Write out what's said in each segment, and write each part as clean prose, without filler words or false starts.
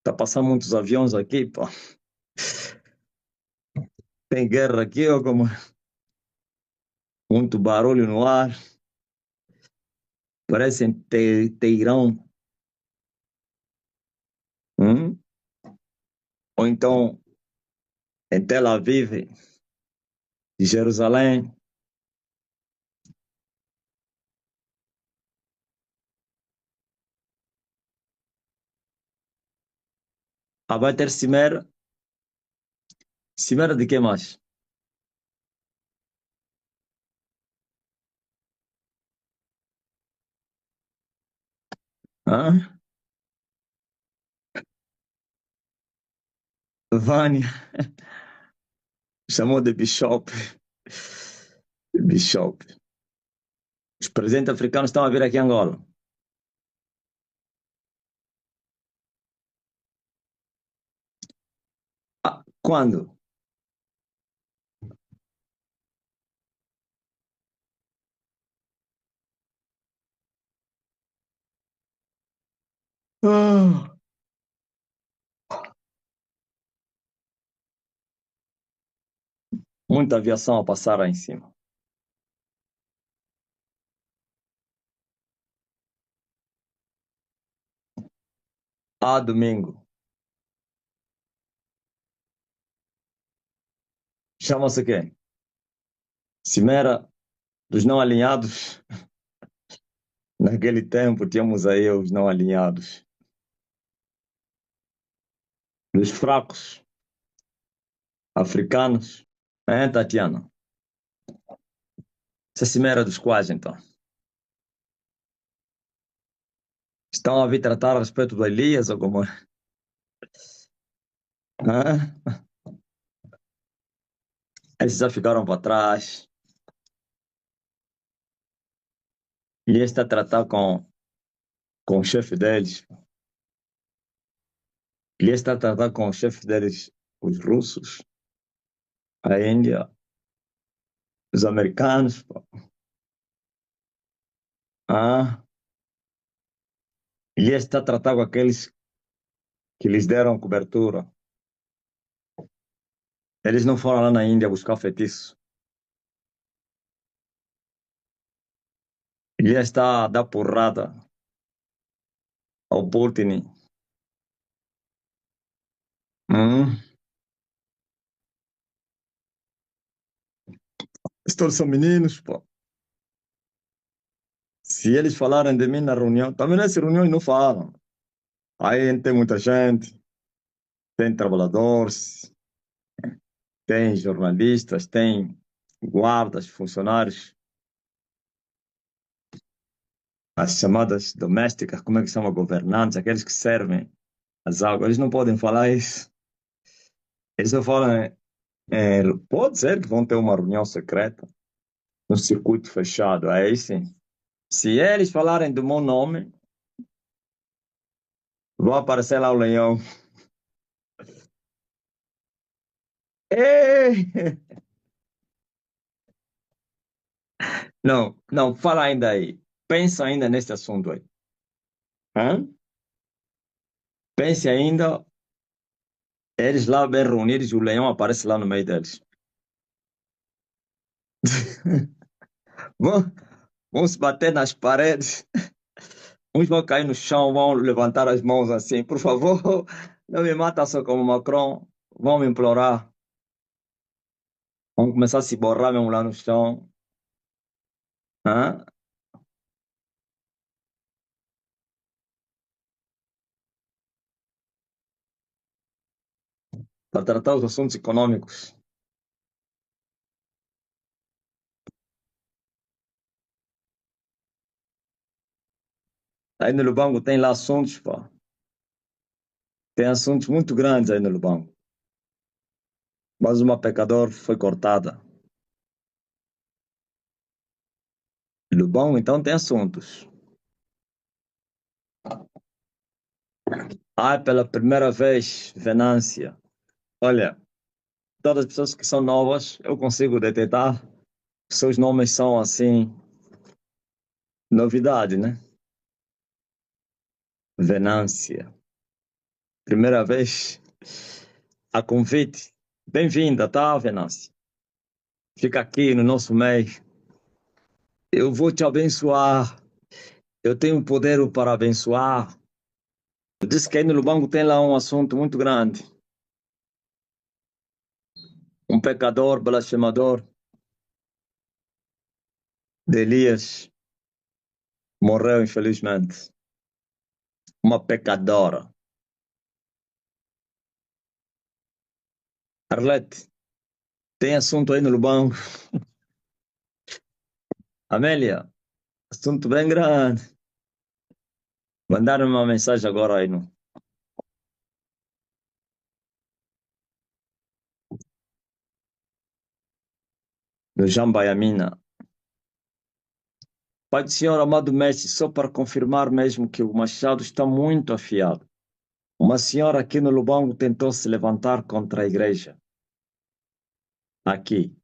Tá passando muitos aviões aqui, pô. Tem guerra aqui, ó, como muito barulho no ar. Parece em Teirão. Hum? Ou então em Tel Aviv, Jerusalém. Ah, vai ter cimeira. Cimeira de que mais? Hã? Vânia chamou de Bishop. Bishop. Os presidentes africanos estão a vir aqui em Angola. Ah, quando? Ah, muita aviação a passar lá em cima. Ah, domingo. Chama-se o quê? Cimeira dos não alinhados. Naquele tempo tínhamos aí os não alinhados. Dos fracos africanos. É, Tatiana? Essa cimeira dos quais, então? Estão a vir tratar a respeito do Elias ou como é? Hã? Esses já ficaram para trás. Elias está a tratar com o chefe deles. Elias está a tratar com o chefe deles, os russos, a Índia, os americanos. Pô. Ah, Elias está a tratar com aqueles que lhes deram cobertura. Eles não foram lá na Índia buscar feitiço. Elias está a dar porrada ao Putin. Hum, esses todos são meninos, pô. Se eles falarem de mim na reunião, também nessas reuniões não falam. Aí tem muita gente, tem trabalhadores, tem jornalistas, tem guardas, funcionários, as chamadas domésticas, como é que chama, governantes, aqueles que servem as águas. Eles não podem falar isso. Eles só falam, pode ser que vão ter uma reunião secreta, um circuito fechado, aí sim. Se eles falarem do meu nome, vão aparecer lá o leão. Ei! Não, não, fala ainda aí. Pensa ainda nesse assunto aí. Hã? Pense ainda, eles lá bem reunidos e o leão aparece lá no meio deles. Vão, vão se bater nas paredes, uns vão cair no chão, vão levantar as mãos assim, por favor, não me mata só como Macron, vão me implorar, vão começar a se borrar mesmo lá no chão. Hã? Para tratar os assuntos econômicos. Aí no Lubango tem lá assuntos, pá. Tem assuntos muito grandes aí no Lubango. Mas uma pecador foi cortada. Lubão, então, tem assuntos. Ah, pela primeira vez, Venância. Olha, todas as pessoas que são novas, eu consigo detectar. Seus nomes são, assim, novidade, né? Venância. Primeira vez a convite. Bem-vinda, tá, Venâncio? Fica aqui no nosso meio. Eu vou te abençoar. Eu tenho poder para abençoar. Eu disse que aí no Lubango tem lá um assunto muito grande. Um pecador blasfemador de Elias morreu, infelizmente. Uma pecadora. Arlete, tem assunto aí no Lubango. Amélia, assunto bem grande. Mandaram uma mensagem agora aí no Jambaiamina. Pai do Senhor, amado mestre, só para confirmar mesmo que o machado está muito afiado. Uma senhora aqui no Lubango tentou se levantar contra a igreja. Aqui.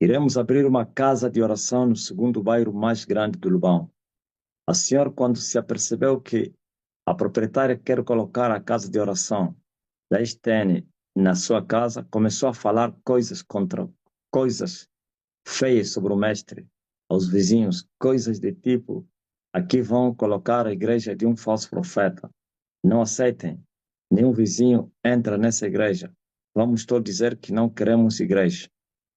Iremos abrir uma casa de oração no segundo bairro mais grande do Lubango. A senhora, quando se apercebeu que a proprietária quer colocar a casa de oração da Estene na sua casa, começou a falar coisas feias sobre o mestre, aos vizinhos, coisas de tipo: aqui vão colocar a igreja de um falso profeta. Não aceitem. Nenhum vizinho entra nessa igreja. Vamos todos dizer que não queremos igreja.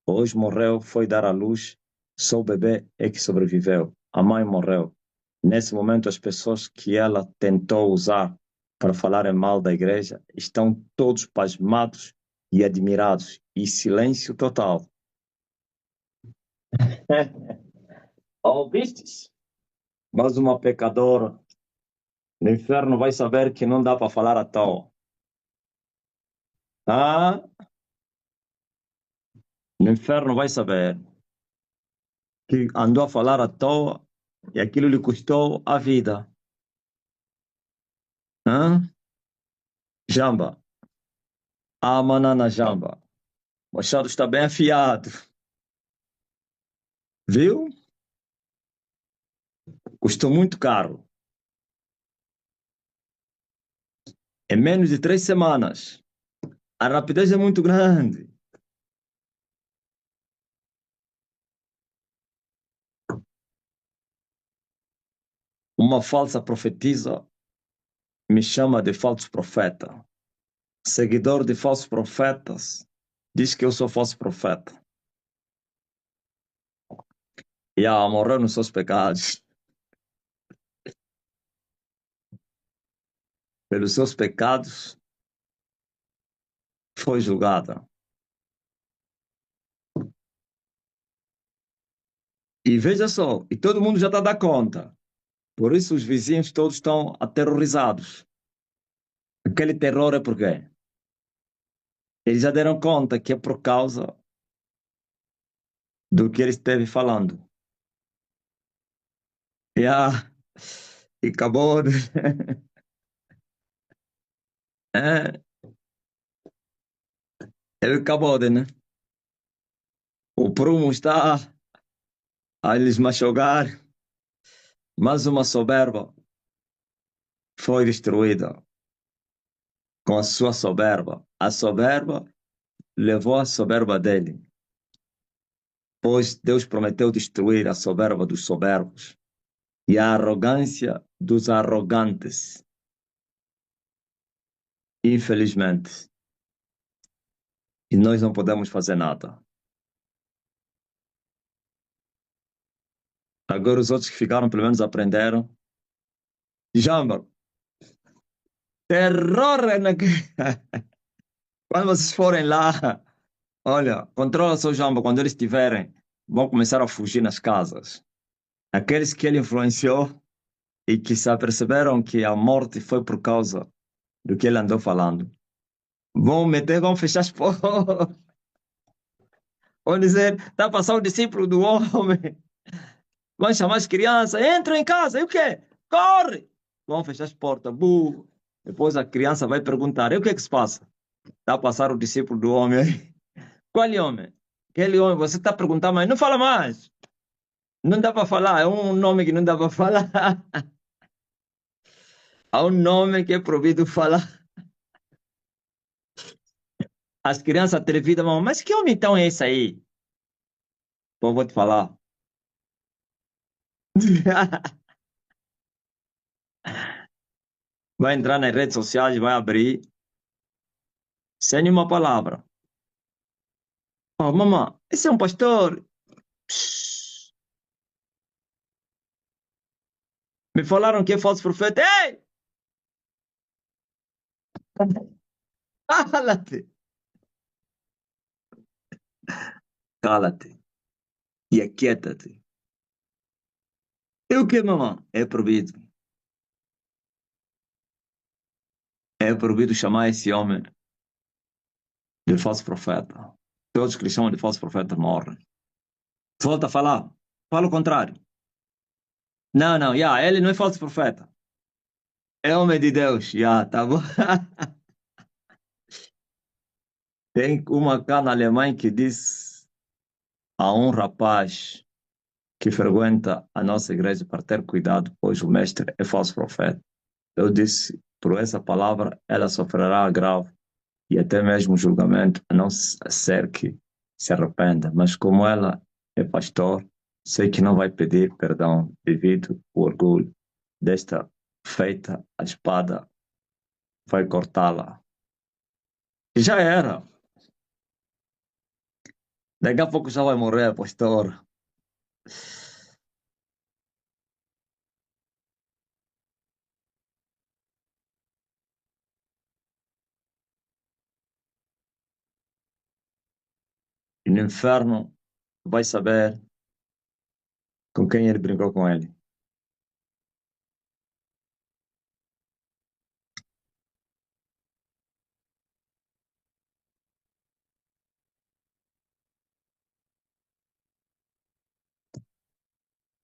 Hoje morreu, foi dar à luz. Só o bebê é que sobreviveu. A mãe morreu. Nesse momento, as pessoas que ela tentou usar para falarem mal da igreja estão todos pasmados e admirados. E silêncio total. Ouvistes? Mas uma pecadora no inferno vai saber que não dá para falar à toa. Ah, no inferno vai saber que andou a falar à toa e aquilo lhe custou a vida. Ah, Jamba, a manana Jamba. O machado está bem afiado. Viu? Custou muito caro. Em menos de 3 semanas. A rapidez é muito grande. Uma falsa profetisa me chama de falso profeta. Seguidor de falsos profetas diz que eu sou falso profeta. E a morrer nos seus pecados. Pelos seus pecados foi julgada. E veja só, e todo mundo já está a dar conta. Por isso os vizinhos todos estão aterrorizados. Aquele terror é por quê? Eles já deram conta que é por causa do que ele esteve falando. E acabou. É, ele acabou, né? O prumo está a lhes machucar. Mas uma soberba foi destruída com a sua soberba. A soberba levou a soberba dele. Pois Deus prometeu destruir a soberba dos soberbos e a arrogância dos arrogantes. Infelizmente. E nós não podemos fazer nada. Agora os outros que ficaram, pelo menos aprenderam. Jamba, terror é quando vocês forem lá, olha, controla seu Jamba, quando eles estiverem, vão começar a fugir nas casas. Aqueles que ele influenciou e que se aperceberam que a morte foi por causa do que ele andou falando. Vão fechar as portas. Vão dizer, está a passar o discípulo do homem. Vão chamar as crianças, entram em casa, e o quê? Corre! Vão fechar as portas, burro. Depois a criança vai perguntar, e o que é que se passa? Está a passar o discípulo do homem aí. Qual homem? Aquele homem, você está a perguntar, mas não fala mais. Não dá para falar, é um nome que não dá para falar. Há um nome que é proibido falar. As crianças atrevidas vão, mas que homem então é esse aí? Pô, vou te falar. Vai entrar nas redes sociais, vai abrir, sem nenhuma palavra. Oh, mamãe, esse é um pastor. Psh, me falaram que é falso profeta. Ei, cala-te, cala-te e aquieta-te. E o que, mamãe? É proibido chamar esse homem de falso profeta. Todos que lhe chamam de falso profeta morrem. Volta a falar. Fala o contrário. Não, não, ele não é falso profeta. É homem de Deus. Tá bom. Tem uma cá na Alemanha que diz a um rapaz que frequenta a nossa igreja para ter cuidado, pois o mestre é falso profeta. Eu disse, por essa palavra, ela sofrerá grave e até mesmo julgamento, a não ser que se arrependa. Mas como ela é pastor, sei que não vai pedir perdão devido ao orgulho desta feita, a espada vai cortá-la. Já era. Daqui a pouco já vai morrer, pastor. E no inferno vai saber com quem ele brincou com ele.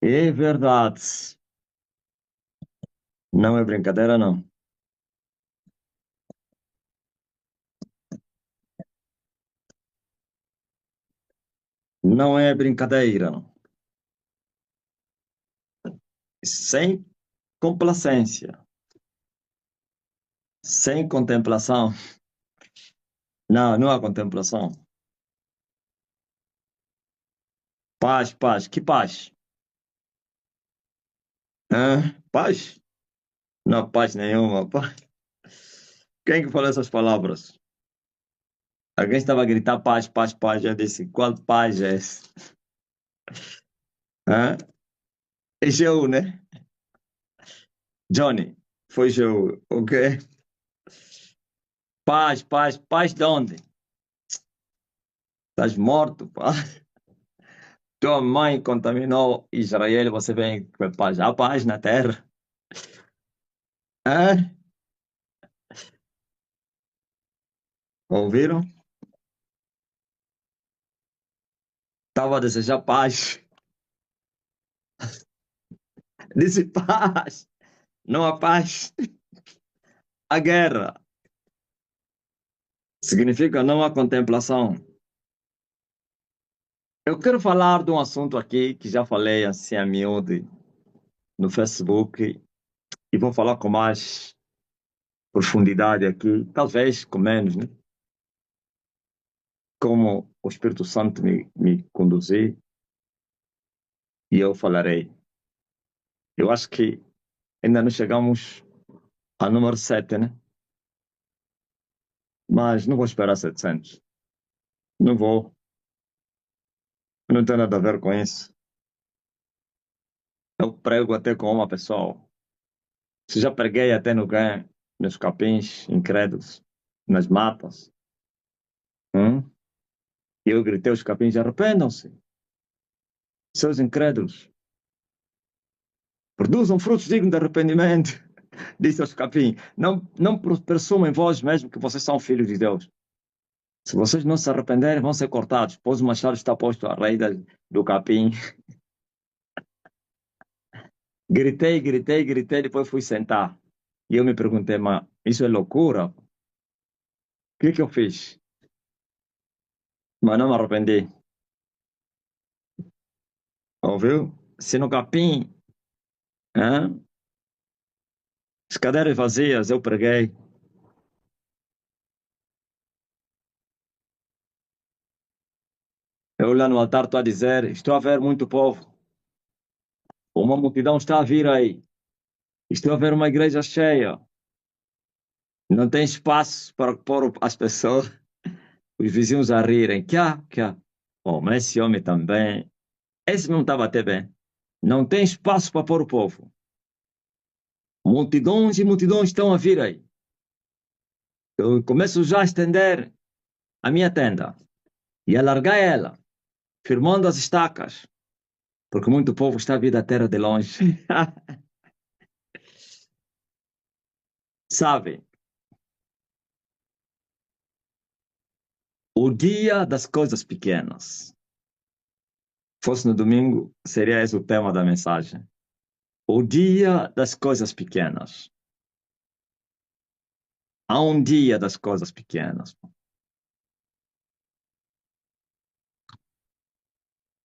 É verdade. Não é brincadeira, não. Não é brincadeira, não. Sem complacência, sem contemplação. Não, não há contemplação. Paz, paz. Que paz? Hã? Paz? Não há paz nenhuma. Paz. Quem que falou essas palavras? Alguém estava a gritar paz, paz, paz. Eu disse, qual paz é essa? Hã? É Jeú, né? Johnny, foi Jeú, ok? Paz, paz, paz de onde? Estás morto, pá. Tua mãe contaminou Israel, você vem com paz. Há paz na terra. Hã? Ouviram? Estava a desejar paz. Disse paz. Não há paz. A guerra. Significa não há contemplação. Eu quero falar de um assunto aqui que já falei assim a miúde no Facebook e vou falar com mais profundidade aqui, talvez com menos, né? Como o Espírito Santo me conduzir e eu falarei. Eu acho que ainda não chegamos ao número 7, né? Mas não vou esperar 700. Não vou. Não tem nada a ver com isso. Eu prego até com uma pessoa. Se já preguei até no GAN, nos capins, incrédulos, nas matas. Hum? E eu gritei aos capins, arrependam-se, seus incrédulos. Produzam frutos dignos de arrependimento. Disse aos capins, não presumem vós mesmo que vocês são filhos de Deus. Se vocês não se arrependerem, vão ser cortados, pois o machado está posto à raiz do capim. Gritei, gritei, gritei, depois fui sentar. E eu me perguntei, mas isso é loucura? O que eu fiz? Mas não me arrependi. Ouviu? Se no capim, hã? As cadeiras vazias, eu preguei. Eu lá no altar estou a dizer, estou a ver muito povo, uma multidão está a vir aí, estou a ver uma igreja cheia, não tem espaço para pôr as pessoas, os vizinhos a rirem, que há. Oh, mas esse homem também, esse não estava até bem, não tem espaço para pôr o povo, multidões e multidões estão a vir aí. Eu começo já a estender a minha tenda e alargar ela, firmando as estacas, porque muito povo está a vir da terra de longe. Sabe, o dia das coisas pequenas. Fosse no domingo, seria esse o tema da mensagem. O dia das coisas pequenas. Há um dia das coisas pequenas.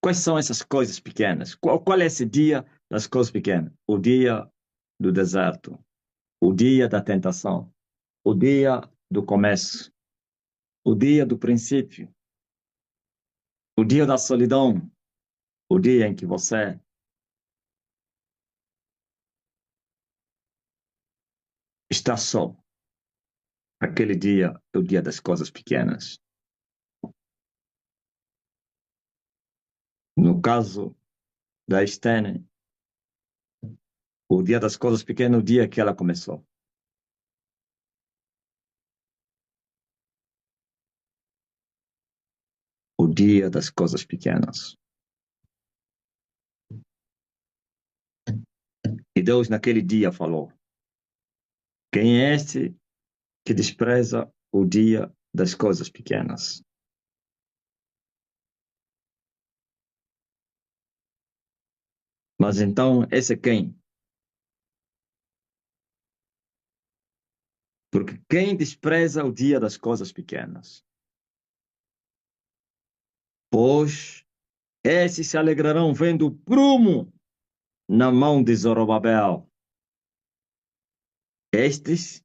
Quais são essas coisas pequenas? Qual é esse dia das coisas pequenas? O dia do deserto, o dia da tentação, o dia do começo, o dia do princípio, o dia da solidão, o dia em que você está só. Aquele dia é o dia das coisas pequenas. No caso da Estene, o dia das coisas pequenas, o dia que ela começou. O dia das coisas pequenas. E Deus naquele dia falou: quem é este que despreza o dia das coisas pequenas? Mas então, esse é quem? Porque quem despreza o dia das coisas pequenas? Pois esses se alegrarão vendo o prumo na mão de Zorobabel. Estes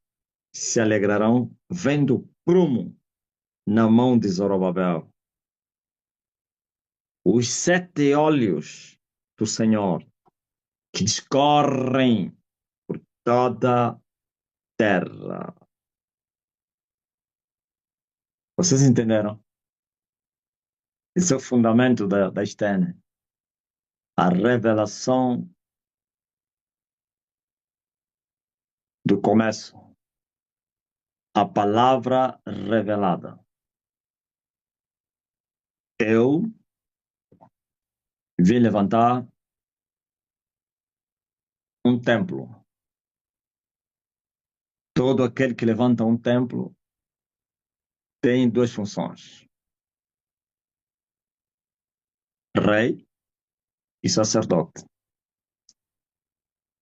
se alegrarão vendo o prumo na mão de Zorobabel. Os 7 olhos do Senhor que discorrem por toda a terra. Vocês entenderam? Esse é o fundamento da Stene. A revelação do começo. A palavra revelada. Eu vim levantar um templo. Todo aquele que levanta um templo tem duas funções: rei e sacerdote.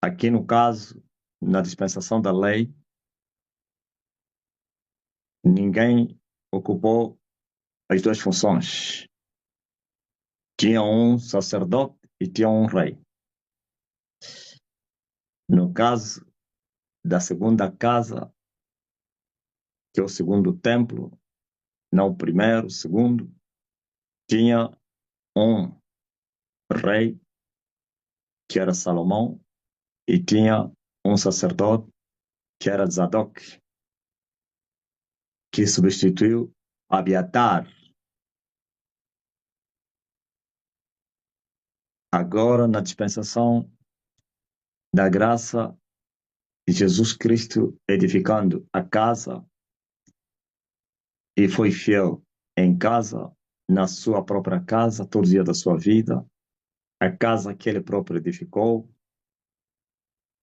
Aqui, no caso, na dispensação da lei, ninguém ocupou as duas funções. Tinha um sacerdote e tinha um rei. No caso da segunda casa, que é o segundo templo, não o primeiro, o segundo, tinha um rei, que era Salomão, e tinha um sacerdote, que era Zadok, que substituiu Abiatar. Agora, na dispensação da graça de Jesus Cristo, edificando a casa, e foi fiel em casa, na sua própria casa, todo dia da sua vida, a casa que ele próprio edificou.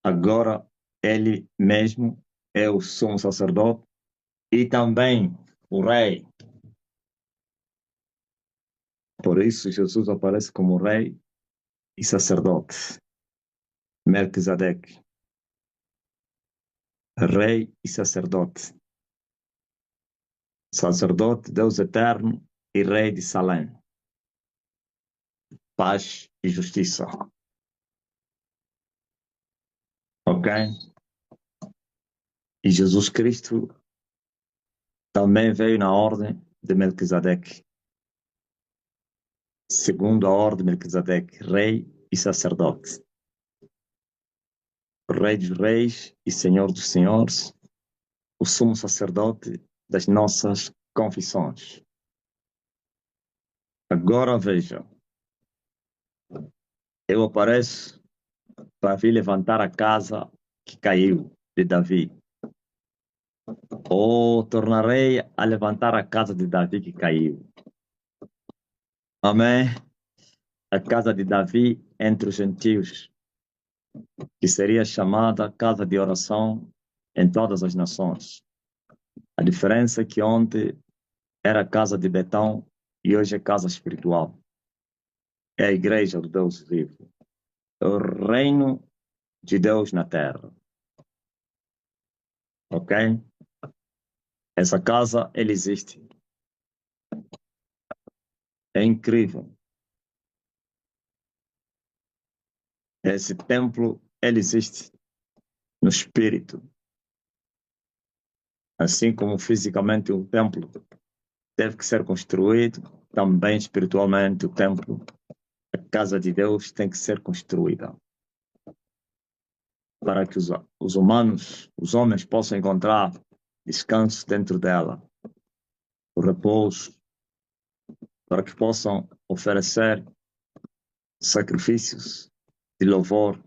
Agora, ele mesmo é o sumo sacerdote e também o rei. Por isso, Jesus aparece como rei e sacerdote. Melquisedeque, rei e sacerdote. Sacerdote, Deus eterno e rei de Salém. Paz e justiça. Ok? E Jesus Cristo também veio na ordem de Melquisedeque. segundo a ordem de Melquisedeque, rei e sacerdote, rei dos reis e senhor dos senhores, o sumo sacerdote das nossas confissões. Agora veja, eu apareço para vir levantar a casa que caiu de Davi. Ou tornarei a levantar a casa de Davi que caiu. Amém? A casa de Davi entre os gentios, que seria chamada casa de oração em todas as nações. A diferença é que ontem era casa de Betão e hoje é casa espiritual. É a igreja do Deus vivo. É o reino de Deus na terra. Ok? Essa casa, ele existe. É incrível. Esse templo, ele existe no espírito. Assim como fisicamente o templo deve que ser construído, também espiritualmente o templo, a casa de Deus tem que ser construída para que os humanos, os homens possam encontrar descanso dentro dela, o repouso, para que possam oferecer sacrifícios de louvor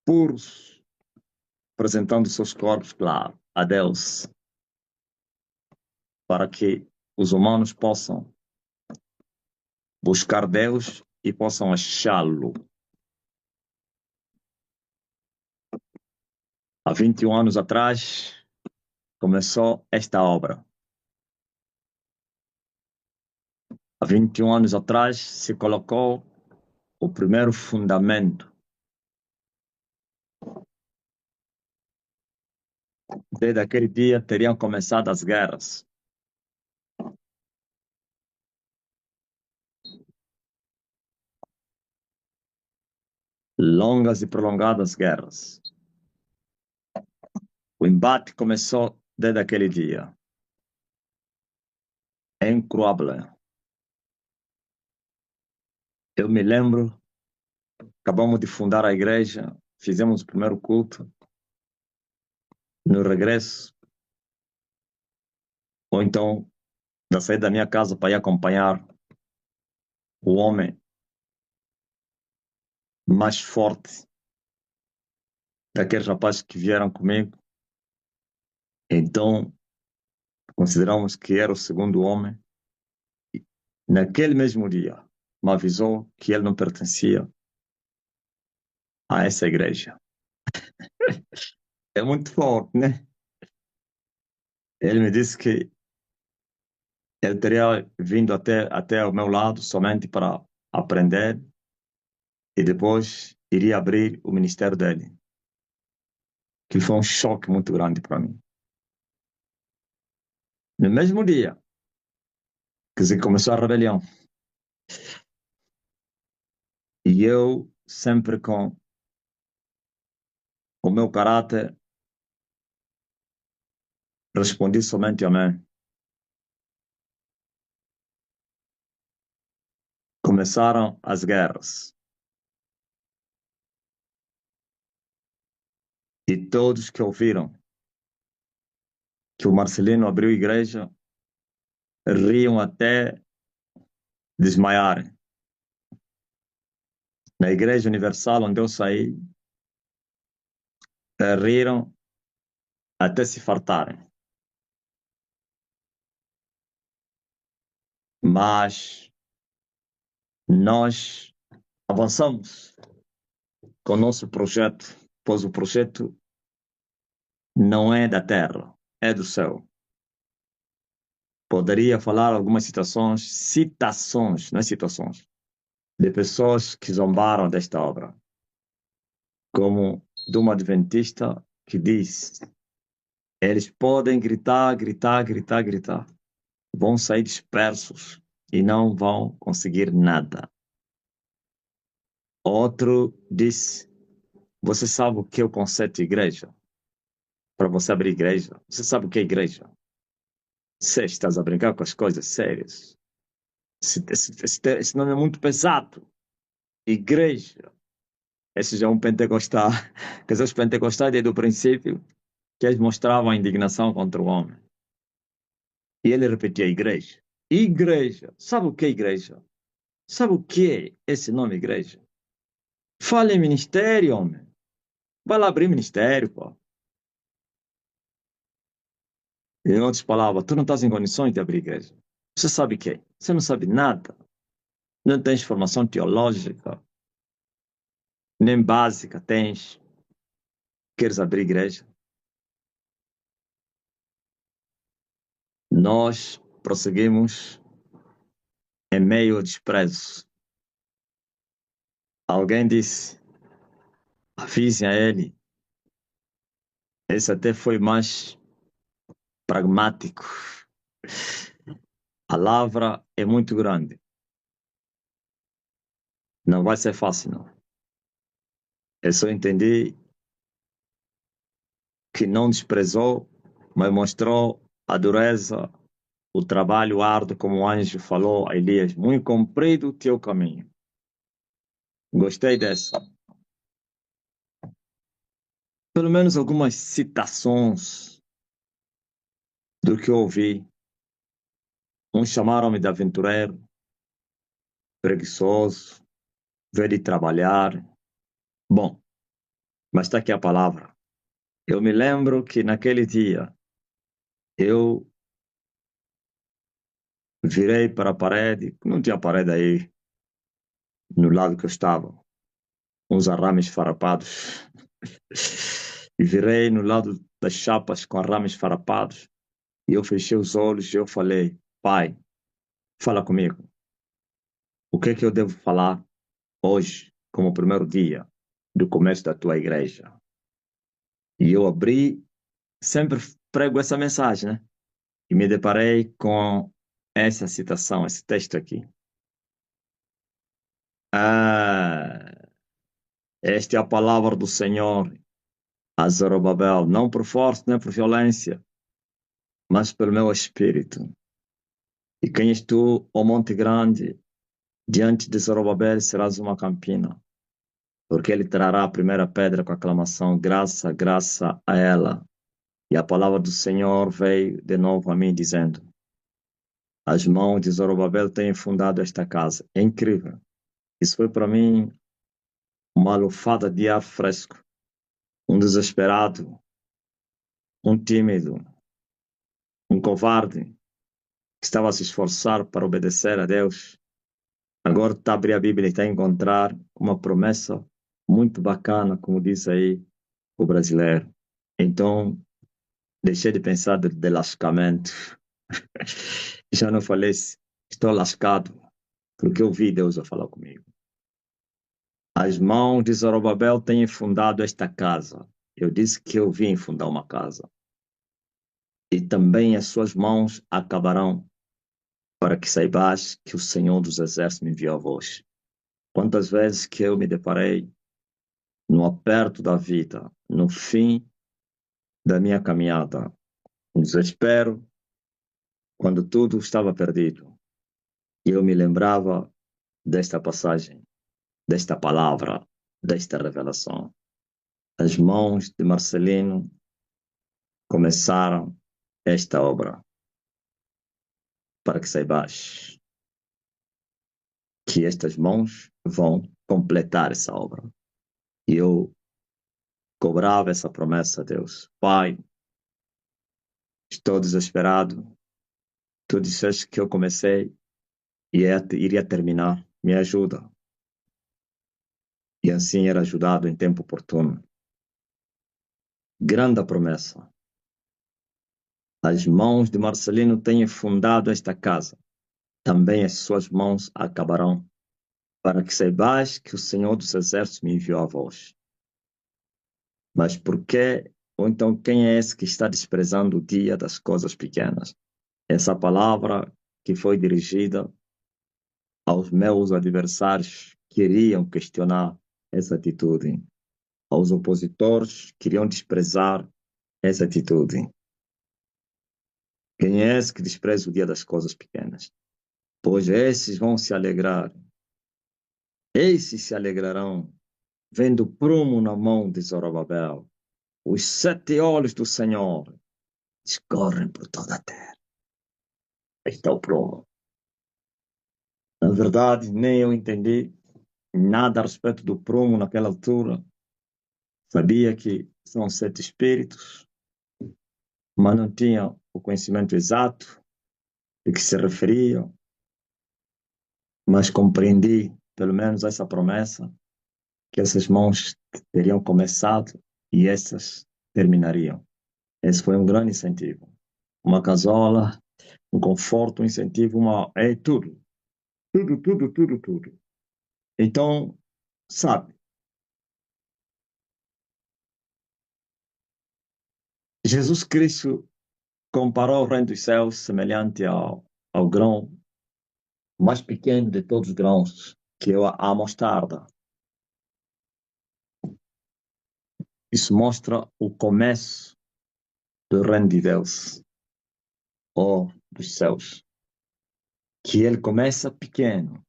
puros, apresentando seus corpos, claro, a Deus, para que os humanos possam buscar Deus e possam achá-lo. Há 21 anos atrás começou esta obra. Há 21 anos atrás se colocou o primeiro fundamento. Desde aquele dia teriam começado as guerras. Longas e prolongadas guerras. O embate começou desde aquele dia. É incrível. Eu me lembro, acabamos de fundar a igreja, fizemos o primeiro culto. No regresso, ou então, da saída da minha casa para ir acompanhar o homem mais forte daqueles rapazes que vieram comigo. Então, consideramos que era o segundo homem. Naquele mesmo dia, me avisou que ele não pertencia a essa igreja. É muito forte, né? Ele me disse que ele teria vindo até o meu lado somente para aprender e depois iria abrir o ministério dele. Que foi um choque muito grande para mim. No mesmo dia que se começou a rebelião, e eu sempre com o meu caráter respondi somente amém. Começaram as guerras. E todos que ouviram que o Marcelino abriu igreja riam até desmaiarem. Na Igreja Universal, onde eu saí, riram até se fartarem. Mas nós avançamos com o nosso projeto, pois o projeto não é da terra, é do céu. Poderia falar algumas citações, não é situações, de pessoas que zombaram desta obra, como de uma adventista que diz: eles podem gritar, gritar, gritar, gritar, vão sair dispersos e não vão conseguir nada. Outro disse: você sabe o que é o conceito de igreja? Para você abrir igreja, você sabe o que é igreja? Você estás a brincar com as coisas sérias. Esse nome é muito pesado. Igreja. Esse já é um pentecostal. Quer dizer, os pentecostais, desde o princípio, que eles mostravam a indignação contra o homem. E ele repetia igreja. Igreja. Sabe o que é igreja? Sabe o que é esse nome igreja? Fala em ministério, homem. Vai lá abrir ministério, pô. Em outras palavras, tu não estás em condições de abrir igreja. Você sabe o que é? Você não sabe nada. Não tens formação teológica, nem básica tens. Queres abrir igreja? Nós prosseguimos em meio ao desprezo. Alguém disse, avisem a ele. Esse até foi mais pragmático. A lavra é muito grande. Não vai ser fácil, não. Eu só entendi que não desprezou, mas mostrou a dureza, o trabalho árduo, como o anjo falou a Elias. Muito comprido o teu caminho. Gostei dessa. Pelo menos algumas citações do que eu ouvi. Uns chamaram-me de aventureiro, preguiçoso, veio de trabalhar. Bom, mas está aqui a palavra. Eu me lembro que naquele dia eu virei para a parede, não tinha parede aí no lado que eu estava, uns arames farpados. E virei no lado das chapas com arames farpados. E eu fechei os olhos e eu falei, Pai, fala comigo. O que é que eu devo falar hoje, como o primeiro dia do começo da tua igreja? E eu abri, sempre prego essa mensagem, né? E me deparei com essa citação, esse texto aqui. Ah, esta é a palavra do Senhor a Zorobabel, não por força nem por violência, mas pelo meu espírito. E quem és tu, ó Monte Grande, diante de Zorobabel serás uma campina, porque ele trará a primeira pedra com aclamação, graça, graça a ela. E a palavra do Senhor veio de novo a mim, dizendo: as mãos de Zorobabel têm fundado esta casa. É incrível. Isso foi para mim uma lufada de ar fresco. Um desesperado, um tímido, um covarde que estava a se esforçar para obedecer a Deus. Agora está a abrir a Bíblia e está a encontrar uma promessa muito bacana, como diz aí o brasileiro. Então, deixei de pensar de lascamento. Já não falei, estou lascado, porque eu vi Deus a falar comigo. As mãos de Zorobabel têm fundado esta casa. Eu disse que eu vim fundar uma casa. E também as suas mãos acabarão, para que saibas que o Senhor dos Exércitos me enviou a vós. Quantas vezes que eu me deparei no aperto da vida, no fim da minha caminhada, no desespero, quando tudo estava perdido, e eu me lembrava desta passagem, desta palavra, desta revelação. As mãos de Marcelino começaram esta obra, para que saibas que estas mãos vão completar essa obra. E eu cobrava essa promessa a Deus. Pai, estou desesperado. Tu disseste que eu comecei e iria terminar. Me ajuda. E assim era ajudado em tempo oportuno. Grande promessa. As mãos de Marcelino têm fundado esta casa. Também as suas mãos acabarão, para que saibais que o Senhor dos Exércitos me enviou a vós. Mas por que, ou então quem é esse que está desprezando o dia das coisas pequenas? Essa palavra que foi dirigida aos meus adversários que queriam questionar essa atitude, aos opositores que queriam desprezar essa atitude. Quem é esse que despreza o dia das coisas pequenas? pois esses vão se alegrar. Esses se alegrarão, vendo o prumo na mão de Zorobabel. Os 7 olhos do Senhor escorrem por toda a terra. Aí está o prumo. Na verdade, nem eu entendi nada a respeito do prumo naquela altura. Sabia que são 7 espíritos, mas não tinha o conhecimento exato de que se referia, mas compreendi, pelo menos, essa promessa, que essas mãos teriam começado e essas terminariam. Esse foi um grande incentivo. Uma casola, um conforto, um incentivo, é tudo. Tudo, tudo, tudo, tudo. Então, sabe, Jesus Cristo comparou o reino dos céus semelhante ao grão mais pequeno de todos os grãos, que é a mostarda. Isso mostra o começo do reino de Deus, ou dos céus, que ele começa pequeno,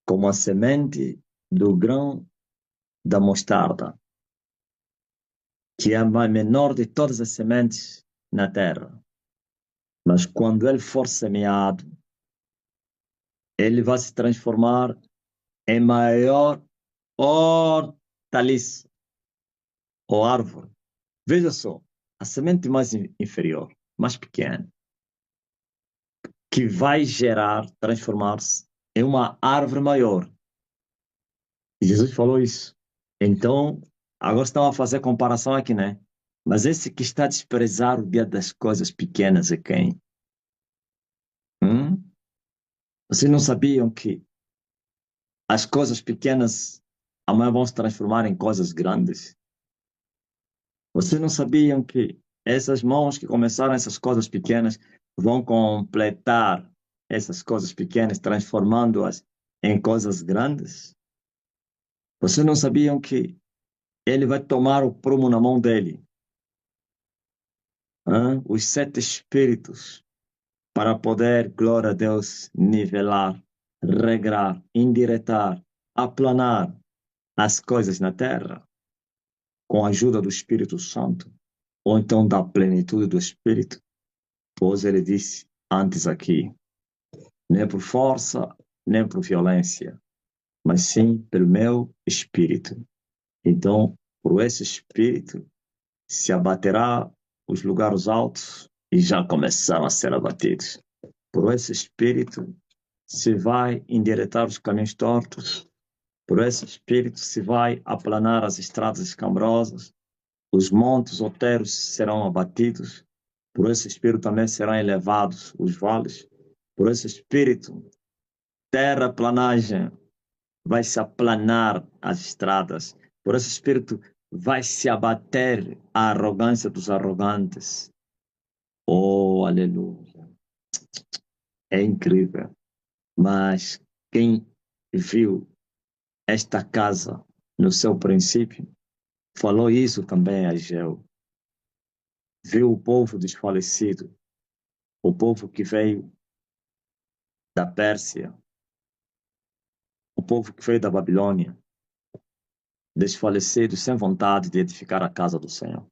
como a semente do grão da mostarda, que é a menor de todas as sementes na terra. Mas quando ele for semeado, ele vai se transformar em maior hortaliça ou árvore. Veja só, a semente mais inferior, mais pequena, que vai gerar, transformar-se em uma árvore maior. E Jesus falou isso. Então, agora estão a fazer comparação aqui, né? Mas esse que está a desprezar o dia das coisas pequenas é quem? Hum? Vocês não sabiam que as coisas pequenas amanhã vão se transformar em coisas grandes? Vocês não sabiam que essas mãos que começaram essas coisas pequenas vão completar essas coisas pequenas, transformando-as em coisas grandes? Vocês não sabiam que ele vai tomar o prumo na mão dele, os 7 espíritos, para poder, glória a Deus, nivelar, regrar, endireitar, aplanar as coisas na terra, com a ajuda do Espírito Santo, ou então da plenitude do Espírito? Pois ele disse antes aqui, nem por força, nem por violência, mas sim pelo meu Espírito. Então, por esse Espírito, se abaterá os lugares altos e já começaram a ser abatidos. Por esse Espírito, se vai endireitar os caminhos tortos. Por esse Espírito, se vai aplanar as estradas escambrosas. Os montes outeiros serão abatidos. Por esse Espírito também serão elevados os vales. Por esse Espírito, terraplanagem vai se aplanar as estradas. Por esse Espírito, vai se abater a arrogância dos arrogantes. Oh, aleluia. É incrível. Mas quem viu esta casa no seu princípio, falou isso também a Ageu. Viu o povo desfalecido, o povo que veio da Pérsia, o povo que veio da Babilônia, desfalecido, sem vontade de edificar a casa do Senhor,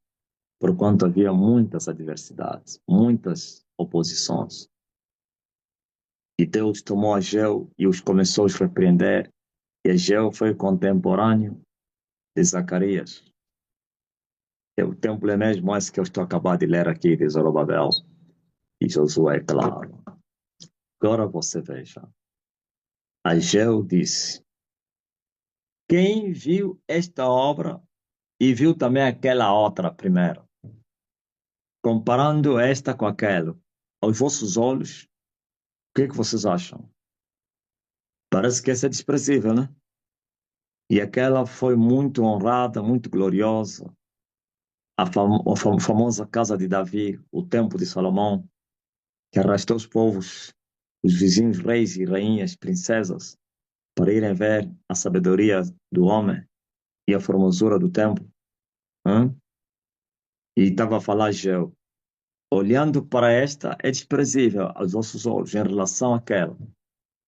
porquanto havia muitas adversidades, muitas oposições. E Deus tomou Ageu e os começou a repreender, e Ageu foi contemporâneo de Zacarias. E o templo é mesmo esse que eu estou acabando de ler aqui de Zorobabel e Josué, claro. Agora você veja. Ageu disse: quem viu esta obra e viu também aquela outra primeiro, comparando esta com aquela, aos vossos olhos, o que é que vocês acham? Parece que essa é desprezível, né? E aquela foi muito honrada, muito gloriosa. A famosa casa de Davi, o templo de Salomão, que arrastou os povos, os vizinhos reis e rainhas, princesas, para irem ver a sabedoria do homem e a formosura do templo. Hã? E estava a falar Geu. Olhando para esta, é desprezível aos vossos olhos em relação àquela.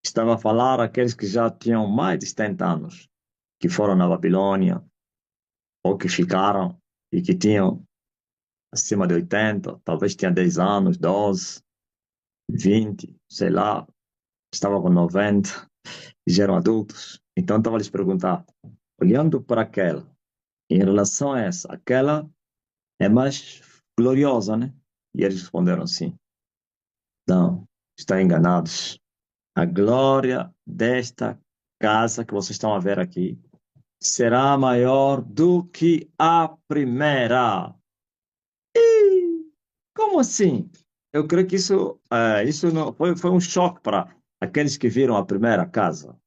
Estava a falar aqueles que já tinham mais de 70 anos, que foram na Babilônia, ou que ficaram, e que tinham acima de 80, talvez tinha 10 anos, 12, 20, sei lá, estavam com 90, e já eram adultos. Então estava a lhes perguntar, olhando para aquela, em relação a essa, aquela é mais gloriosa, né? E eles responderam sim. Não, estão enganados. A glória desta casa que vocês estão a ver aqui será maior do que a primeira. Como assim? Eu creio que isso não, foi um choque para aqueles que viram a primeira casa.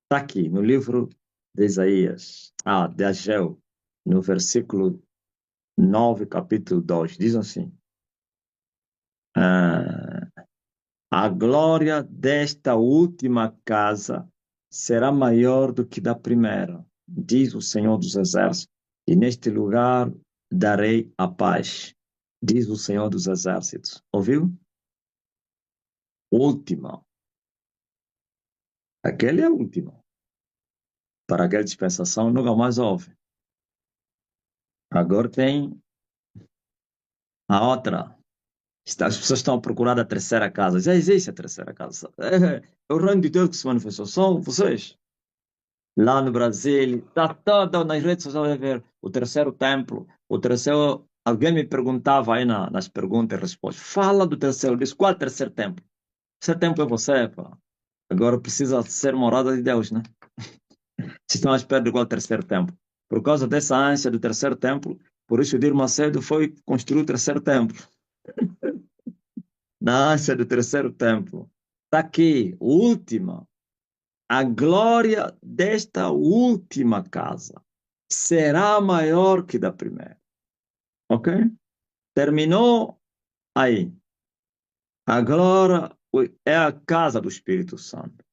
Está aqui no livro de Isaías, de Ageu, no versículo 9, capítulo 2, diz assim: ah, a glória desta última casa será maior do que da primeira, diz o Senhor dos Exércitos, e neste lugar darei a paz, diz o Senhor dos Exércitos. Ouviu? Última. Aquele é o último. Para aquela dispensação nunca mais houve. Agora tem a outra. As pessoas estão a procurar a terceira casa. Já existe a terceira casa. É o reino de Deus que se manifestou. São vocês. Lá no Brasil, está todo nas redes sociais a ver o terceiro templo. O terceiro. Alguém me perguntava aí nas perguntas e respostas. Fala do terceiro. Diz qual é o terceiro templo? O terceiro templo é você, pá. Agora precisa ser morada de Deus, né? Se estão à espera de qual terceiro templo. Por causa dessa ânsia do terceiro templo, por isso Edir Macedo foi construir o terceiro templo. Na ânsia do terceiro templo. Está aqui, última. A glória desta última casa será maior que da primeira. Ok? Terminou aí. Agora é a casa do Espírito Santo.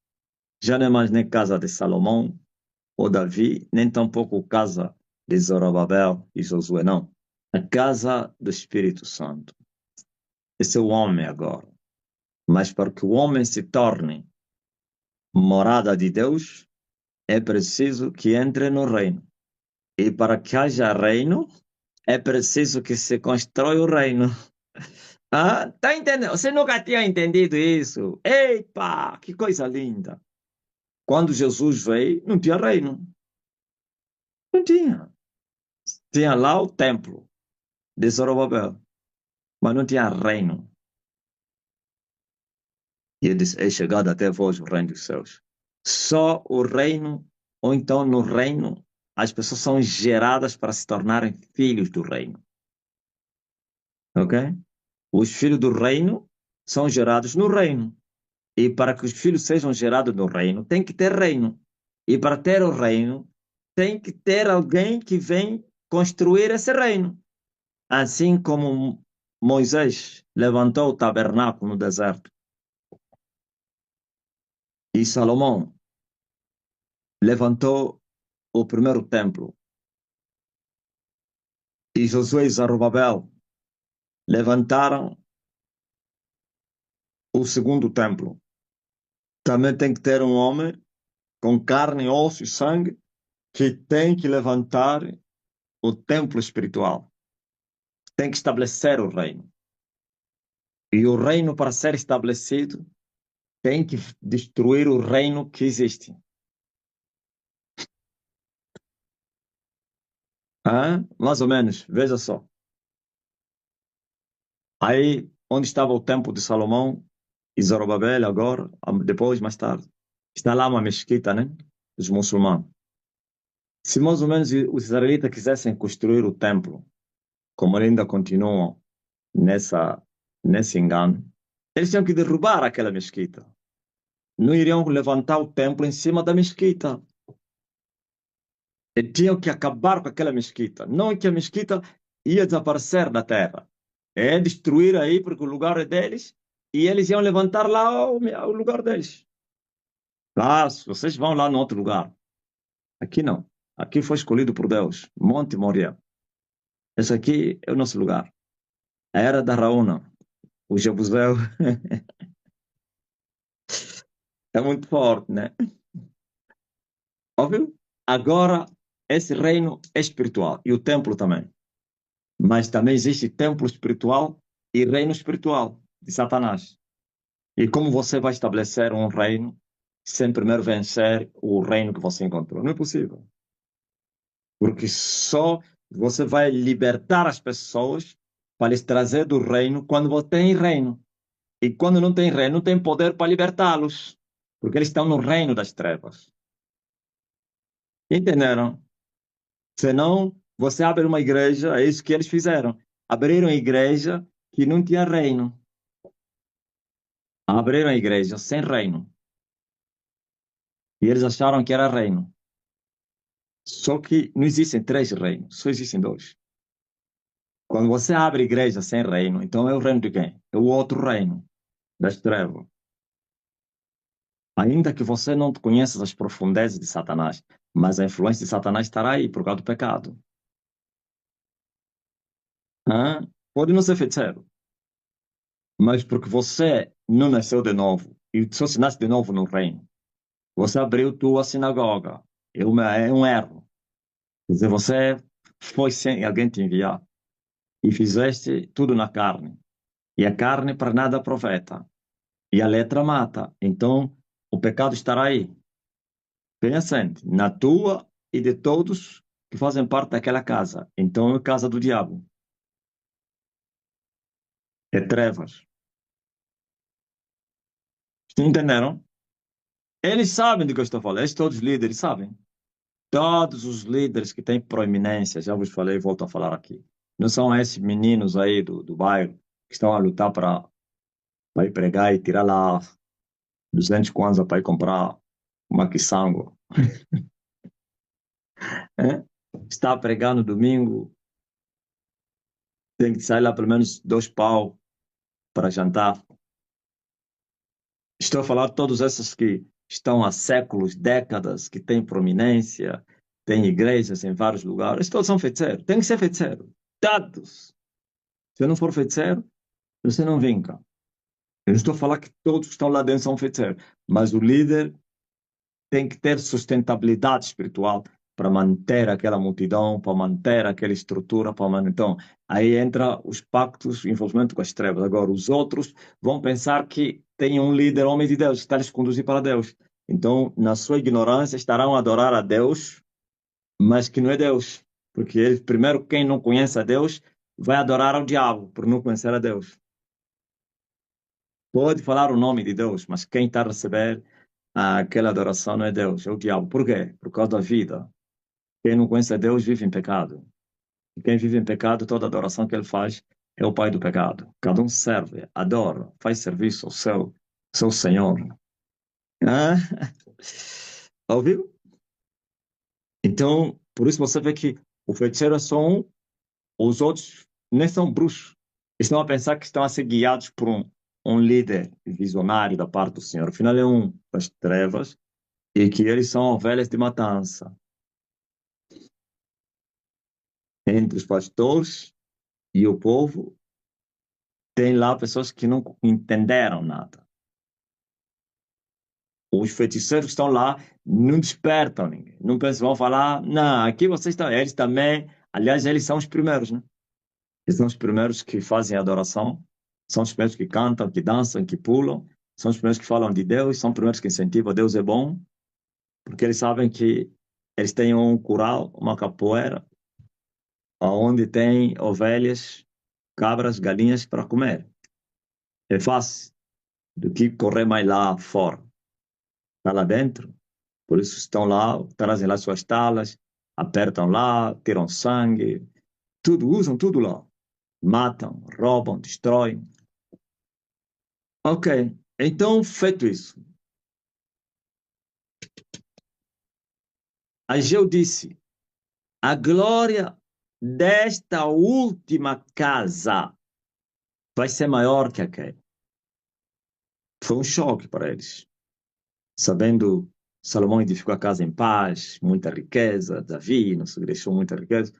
Já não é mais nem casa de Salomão ou Davi, nem tampouco casa de Zorobabel e Josué, não. A casa do Espírito Santo. Esse é o homem agora. Mas para que o homem se torne morada de Deus, é preciso que entre no reino. E para que haja reino, é preciso que se constrói o reino. Ah, tá entendendo? Você nunca tinha entendido isso? Epa, que coisa linda. Quando Jesus veio, não tinha reino. Não tinha. Tinha lá o templo de Zorobabel, mas não tinha reino. E ele disse, é chegado até vós o reino dos céus. Só o reino, ou então no reino, as pessoas são geradas para se tornarem filhos do reino. Ok? Os filhos do reino são gerados no reino. E para que os filhos sejam gerados no reino, tem que ter reino. E para ter o reino, tem que ter alguém que vem construir esse reino. Assim como Moisés levantou o tabernáculo no deserto. E Salomão levantou o primeiro templo. E Josué e Zorobabel levantaram o segundo templo. Também tem que ter um homem com carne, osso e sangue que tem que levantar o templo espiritual. Tem que estabelecer o reino. E o reino, para ser estabelecido, tem que destruir o reino que existe. Mais ou menos, veja só. Aí, onde estava o templo de Salomão e Zorobabel agora, depois, mais tarde, está lá uma mesquita, né? Dos muçulmanos. Se mais ou menos os israelitas quisessem construir o templo, como ainda continuam nessa, nesse engano, eles tinham que derrubar aquela mesquita. Não iriam levantar o templo em cima da mesquita. E tinham que acabar com aquela mesquita. Não que a mesquita ia desaparecer da terra. É destruir aí, porque o lugar é deles, e eles iam levantar lá o lugar deles. Lá, vocês vão lá no outro lugar. Aqui não. Aqui foi escolhido por Deus. Monte Moriá. Esse aqui é o nosso lugar. A era da Raúna. O Jebuseu. É muito forte, né? Óbvio? Agora, esse reino é espiritual e o templo também. Mas também existe templo espiritual e reino espiritual de Satanás. E como você vai estabelecer um reino sem primeiro vencer o reino que você encontrou? Não é possível. Porque só você vai libertar as pessoas para lhes trazer do reino quando você tem reino. E quando não tem reino, não tem poder para libertá-los. Porque eles estão no reino das trevas. Entenderam? Senão, você abre uma igreja, é isso que eles fizeram. Abriram a igreja que não tinha reino. Abriram a igreja sem reino. E eles acharam que era reino. Só que não existem três reinos, só existem dois. Quando você abre igreja sem reino, então é o reino de quem? É o outro reino, das trevas. Ainda que você não conheça as profundezas de Satanás, mas a influência de Satanás estará aí por causa do pecado. Hã? Pode não ser feiticeiro, mas porque você não nasceu de novo, e só se nasce de novo no reino. Você abriu tua sinagoga. É um erro. Quer dizer, você foi sem alguém te enviar e fizeste tudo na carne. E a carne para nada aproveita. E a letra mata. Então, o pecado estará aí. Pensante, na tua e de todos que fazem parte daquela casa. Então, é casa do diabo. É trevas. Entenderam? Eles sabem do que eu estou falando. Eles todos os líderes sabem. Todos os líderes que têm proeminência, já vos falei e volto a falar aqui. Não são esses meninos aí do bairro que estão a lutar para ir pregar e tirar lá 200 kwanza para ir comprar uma quiçango. É? Está a pregar no domingo, tem que sair lá pelo menos 2 pau para jantar. Estou a falar de todos esses que estão há séculos, décadas, que têm prominência, têm igrejas em vários lugares. Todos são feiticeiros. Tem que ser feiticeiro. Todos. Se eu não for feiticeiro, você não vem cá. Eu não estou a falar que todos que estão lá dentro são feiticeiros, mas o líder tem que ter sustentabilidade espiritual para manter aquela multidão, para manter aquela estrutura, para manter. Então, aí entra os pactos, o envolvimento com as trevas. Agora, os outros vão pensar que tem um líder, homem de Deus, que está lhes conduzir para Deus. Então, na sua ignorância, estarão a adorar a Deus, mas que não é Deus. Porque eles, primeiro, quem não conhece a Deus, vai adorar ao diabo, por não conhecer a Deus. Pode falar o nome de Deus, mas quem está a receber aquela adoração não é Deus, é o diabo. Por quê? Por causa da vida. Quem não conhece a Deus vive em pecado. E quem vive em pecado, toda adoração que ele faz é o pai do pecado. Cada um serve, adora, faz serviço ao seu Senhor. Ah, ouviu? Então, por isso você vê que o feiticeiro é só um, os outros nem são bruxos. Estão a pensar que estão a ser guiados por um líder visionário da parte do Senhor. Afinal, é um das trevas e que eles são ovelhas de matança. Entre os pastores e o povo, tem lá pessoas que não entenderam nada. Os feiticeiros que estão lá não despertam ninguém. Não pensam, vão falar, não, aqui vocês estão. Eles também, aliás, eles são os primeiros, né? Eles são os primeiros que fazem adoração, são os primeiros que cantam, que dançam, que pulam, são os primeiros que falam de Deus, são os primeiros que incentivam, Deus é bom, porque eles sabem que eles têm um curral, uma capoeira, onde tem ovelhas, cabras, galinhas para comer. É fácil do que correr mais lá fora. Está lá dentro, por isso estão lá, trazem lá suas talas, apertam lá, tiram sangue, tudo, usam tudo lá. Matam, roubam, destroem. Ok, então feito isso, Ageu disse: a glória desta última casa vai ser maior que aquela. Foi um choque para eles, sabendo Salomão edificou a casa em paz, muita riqueza, Davi, não se deixou muita riqueza,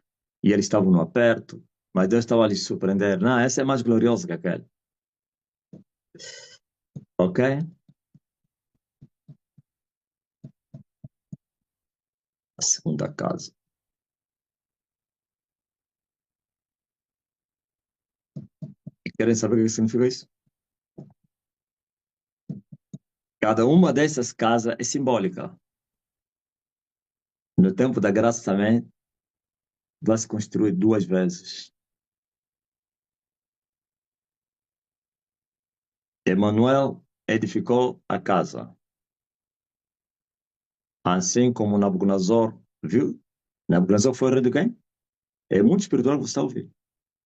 e eles estavam no aperto, mas Deus estava a lhes surpreender. Não, essa é mais gloriosa que aquela. Ok? A segunda casa. E querem saber o que significa isso? Cada uma dessas casas é simbólica. No tempo da graça também vai se construir duas vezes. Emanuel edificou a casa, assim como Nabucodonosor viu. Nabucodonosor foi rei de quem? É muito espiritual que você está ouvindo.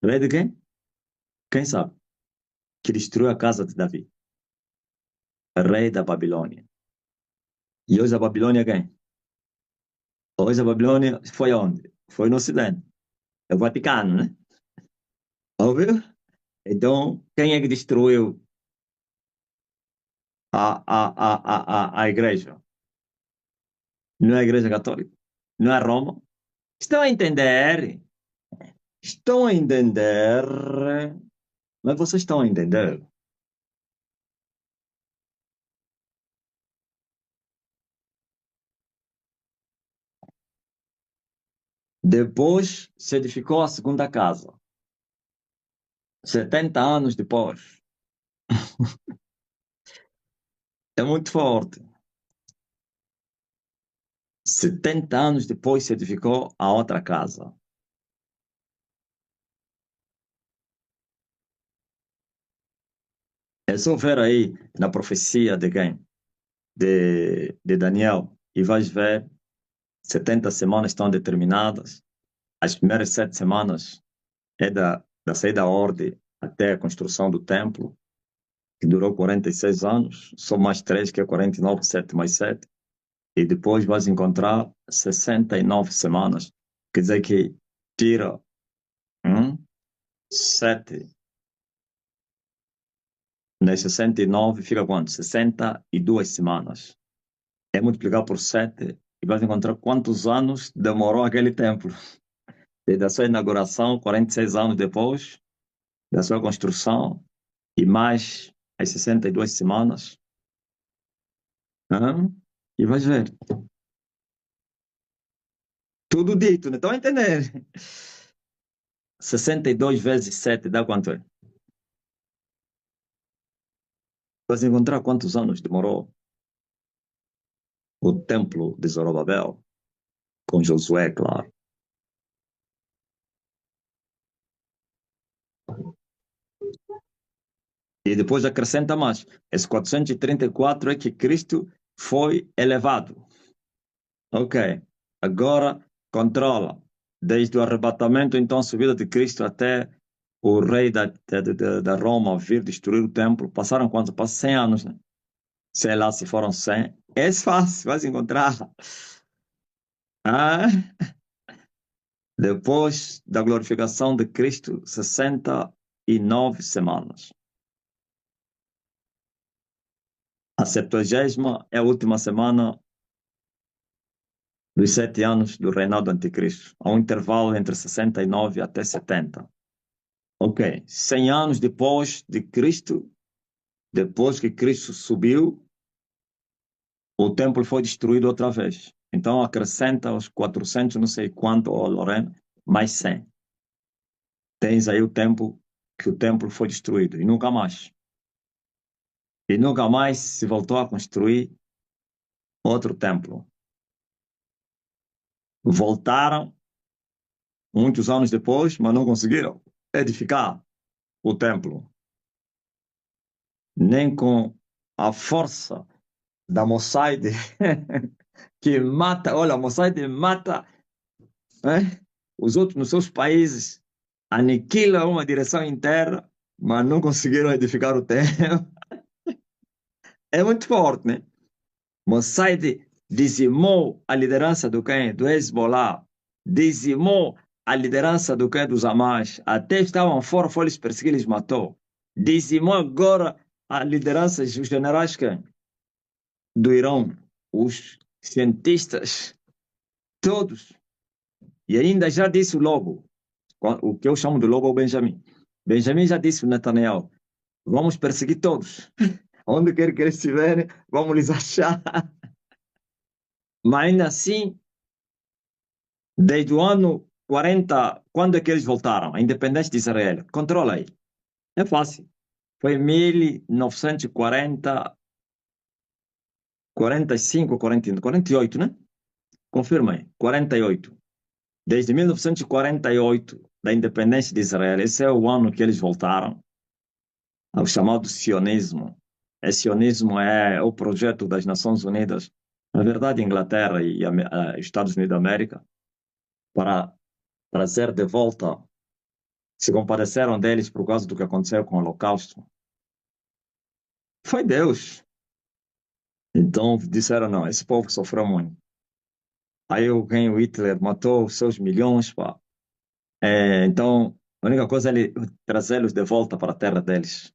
Rei de quem? Quem sabe? Que destruiu a casa de Davi. Rei da Babilônia. E hoje a Babilônia é quem? Hoje a Babilônia foi onde? Foi no Ocidente. É o Vaticano, né? Ouviu? Então, quem é que destruiu a igreja? Não é a igreja católica? Não é Roma? Estão a entender? Estão a entender? Mas vocês estão a entender? Depois se edificou a segunda casa. 70 anos depois. É muito forte. 70 anos depois se edificou a outra casa. É só ver aí na profecia de quem? De Daniel. E vais ver, 70 semanas estão determinadas. As primeiras 7 semanas é da saída da ordem até a construção do templo, que durou 46 anos. Só mais três, que é 49, 7 mais 7. E depois vais encontrar 69 semanas. Quer dizer que tira 7 nas 69 fica quanto? 62 semanas. É multiplicar por 7 e vais encontrar quantos anos demorou aquele templo. Desde a sua inauguração, 46 anos depois da sua construção, e mais as 62 semanas. hã? E vais ver. Tudo dito, não estão a entender? 62 vezes 7 dá quanto é? Vais encontrar quantos anos demorou o templo de Zorobabel, com Josué, claro. E depois acrescenta mais. Esse 434 é que Cristo foi elevado. Ok. Agora controla. Desde o arrebatamento, então, a subida de Cristo até o rei da Roma vir destruir o templo. Passaram quanto? Passaram 100 anos, né? Sei lá se foram 100. É fácil, vai se encontrar. Ah, depois da glorificação de Cristo, 69 semanas. A 70ª é a última semana dos 7 anos do reinado do anticristo. Há um intervalo entre 69 até 70. Ok. 100 anos depois de Cristo, depois que Cristo subiu, o templo foi destruído outra vez. Então acrescenta os 400, não sei quanto, oh, Lorena, mais 100. Tens aí o tempo que o templo foi destruído e nunca mais. E nunca mais se voltou a construir outro templo. Voltaram muitos anos depois, mas não conseguiram edificar o templo, nem com a força da Mossad, que mata, olha, a Mossad mata, né, os outros nos seus países, aniquila uma direção inteira, mas não conseguiram edificar o templo. É muito forte, né? Mossad dizimou a liderança do quem? Do Hezbollah, dizimou a liderança do quem? Dos Hamas, até estavam fora, foi eles perseguir, eles matou. Dizimou agora a liderança, os generais quem? Do Irão, os cientistas, todos. E ainda já disse o lobo, o que eu chamo de lobo é o Benjamin. Benjamin já disse o Netanyahu, vamos perseguir todos. Onde quer que eles estiverem, vamos lhes achar. Mas ainda assim, Desde o ano 40, quando é que eles voltaram? A independência de Israel. Controla aí. É fácil. Foi em 1940, 45, 48, né? Confirma aí. 48. Desde 1948, da independência de Israel, esse é o ano que eles voltaram ao chamado sionismo. O sionismo é o projeto das Nações Unidas, na verdade, Inglaterra e Estados Unidos da América, para trazer de volta, se compadeceram deles por causa do que aconteceu com o Holocausto. Foi Deus. Então disseram, não, esse povo sofreu muito. Aí o Hitler matou seus milhões, pá. Então, a única coisa é ele trazê-los de volta para a terra deles,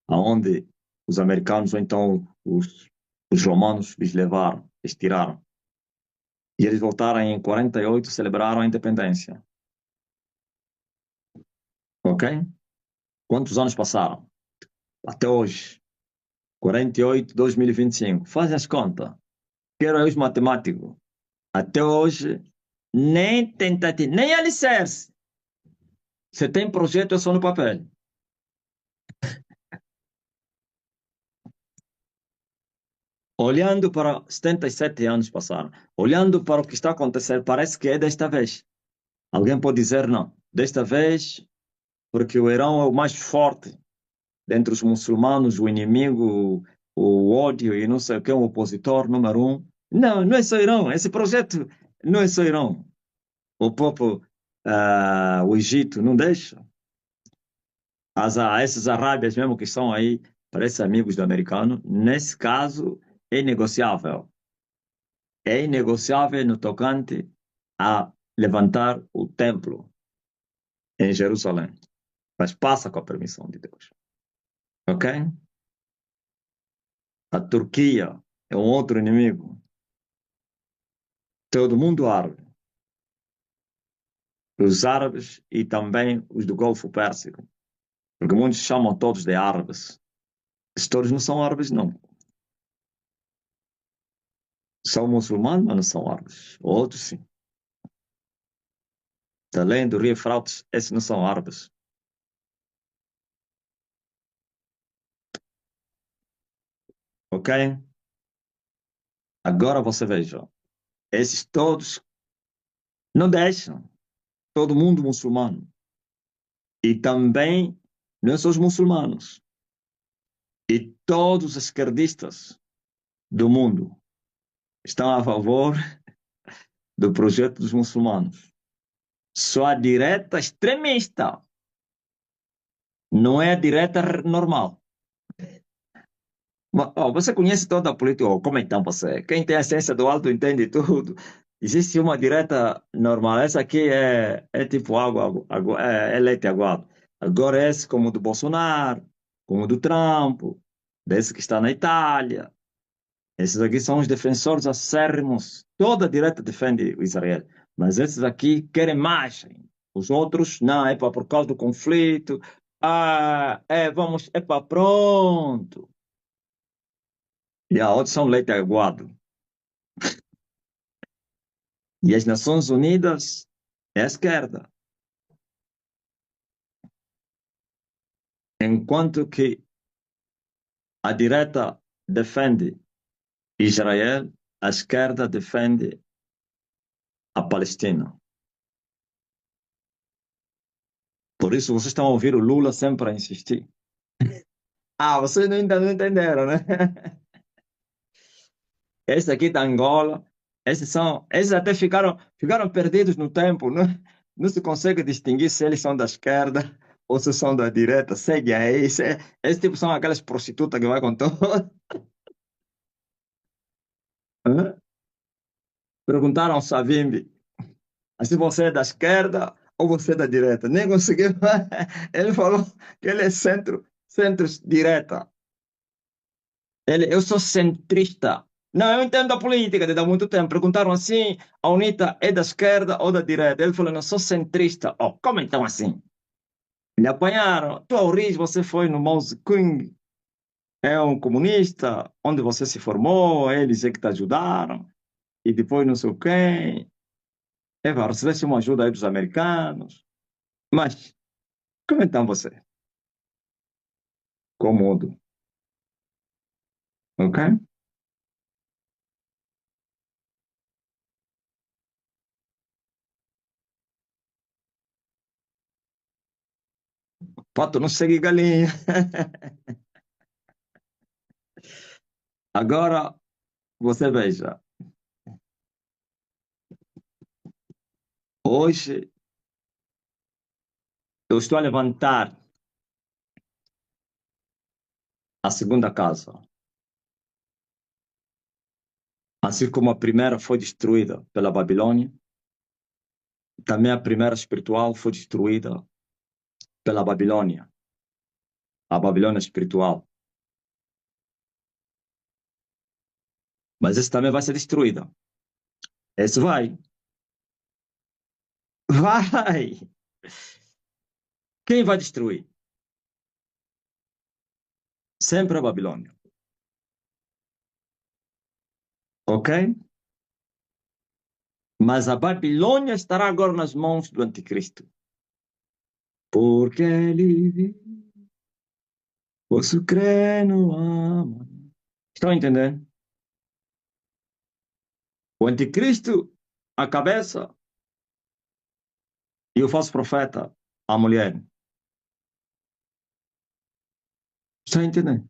aonde os americanos ou então os romanos lhes levaram, lhes tiraram. E eles voltaram em 48, celebraram a independência. Ok? Quantos anos passaram? Até hoje. 48, 2025. Faz as contas. Quero aí os matemáticos. Até hoje, nem tentativa, nem alicerce. Você tem projeto, é só no papel. Olhando para 77 anos passaram, olhando para o que está acontecendo, parece que é desta vez. Alguém pode dizer não. Desta vez, porque o Irão é o mais forte dentre os muçulmanos, o inimigo, o ódio e não sei o que, o opositor número um. Não, não é só Irão. Esse projeto não é só Irão. O próprio o Egito não deixa. Essas Arábias mesmo que estão aí, parecem amigos do americano, nesse caso é negociável. É inegociável no tocante a levantar o templo em Jerusalém. Mas passa com a permissão de Deus. Ok? A Turquia é um outro inimigo. Todo mundo árabe. Os árabes e também os do Golfo Pérsico. Porque muitos chamam todos de árabes. Esses todos não são árabes, não. São muçulmanos, mas não são árabes. Outros sim. Além do Rio Eufrates, esses não são árabes. Ok? Agora você veja. Esses todos não deixam. Todo mundo muçulmano. E também não são os muçulmanos. E todos os esquerdistas do mundo estão a favor do projeto dos muçulmanos. Só a direita extremista não é a direita normal. Você conhece toda a política, ou como então você? Quem tem a ciência do alto entende tudo. Existe uma direta normal. Essa aqui é tipo água, é leite aguado. Agora esse como o do Bolsonaro, como o do Trump, desse que está na Itália. Esses aqui são os defensores acérrimos. Toda a direita defende o Israel. Mas esses aqui querem mais. Os outros, não, é por causa do conflito. Vamos, é para pronto. E a outros são leite aguado. E as Nações Unidas é a esquerda. Enquanto que a direita defende Israel, a esquerda defende a Palestina. Por isso vocês estão a ouvir o Lula sempre a insistir. Vocês ainda não entenderam, né? Esse aqui da Angola, esses até ficaram perdidos no tempo, não, não se consegue distinguir se eles são da esquerda ou se são da direita. Segue aí, esse tipo são aquelas prostitutas que vai com todo. Hã? Perguntaram ao Savimbi, se você é da esquerda ou você é da direita. Nem conseguiu. Ele falou que ele é centro-direita. Eu sou centrista. Não, eu entendo a política desde há muito tempo. Perguntaram assim, a UNITA é da esquerda ou da direita? Ele falou, não, sou centrista. Oh, como então assim? Me apanharam. Tua origem, você foi no Mao Zedong, é um comunista, onde você se formou, eles é que te ajudaram, e depois não sei o quê. Eva, recebesse uma ajuda aí dos americanos. Mas, como então você? Cômodo, ok? Pato não segue galinha. Agora, você veja, hoje eu estou a levantar a segunda casa, assim como a primeira foi destruída pela Babilônia, também a primeira espiritual foi destruída pela Babilônia, a Babilônia espiritual. Mas esse também vai ser destruída. Esse vai. Vai! Quem vai destruir? Sempre a Babilônia. Ok? Mas a Babilônia estará agora nas mãos do anticristo. Porque ele vive, posso crer no amor. Estão entendendo? O anticristo, a cabeça, e o falso profeta, a mulher. Estão entendendo?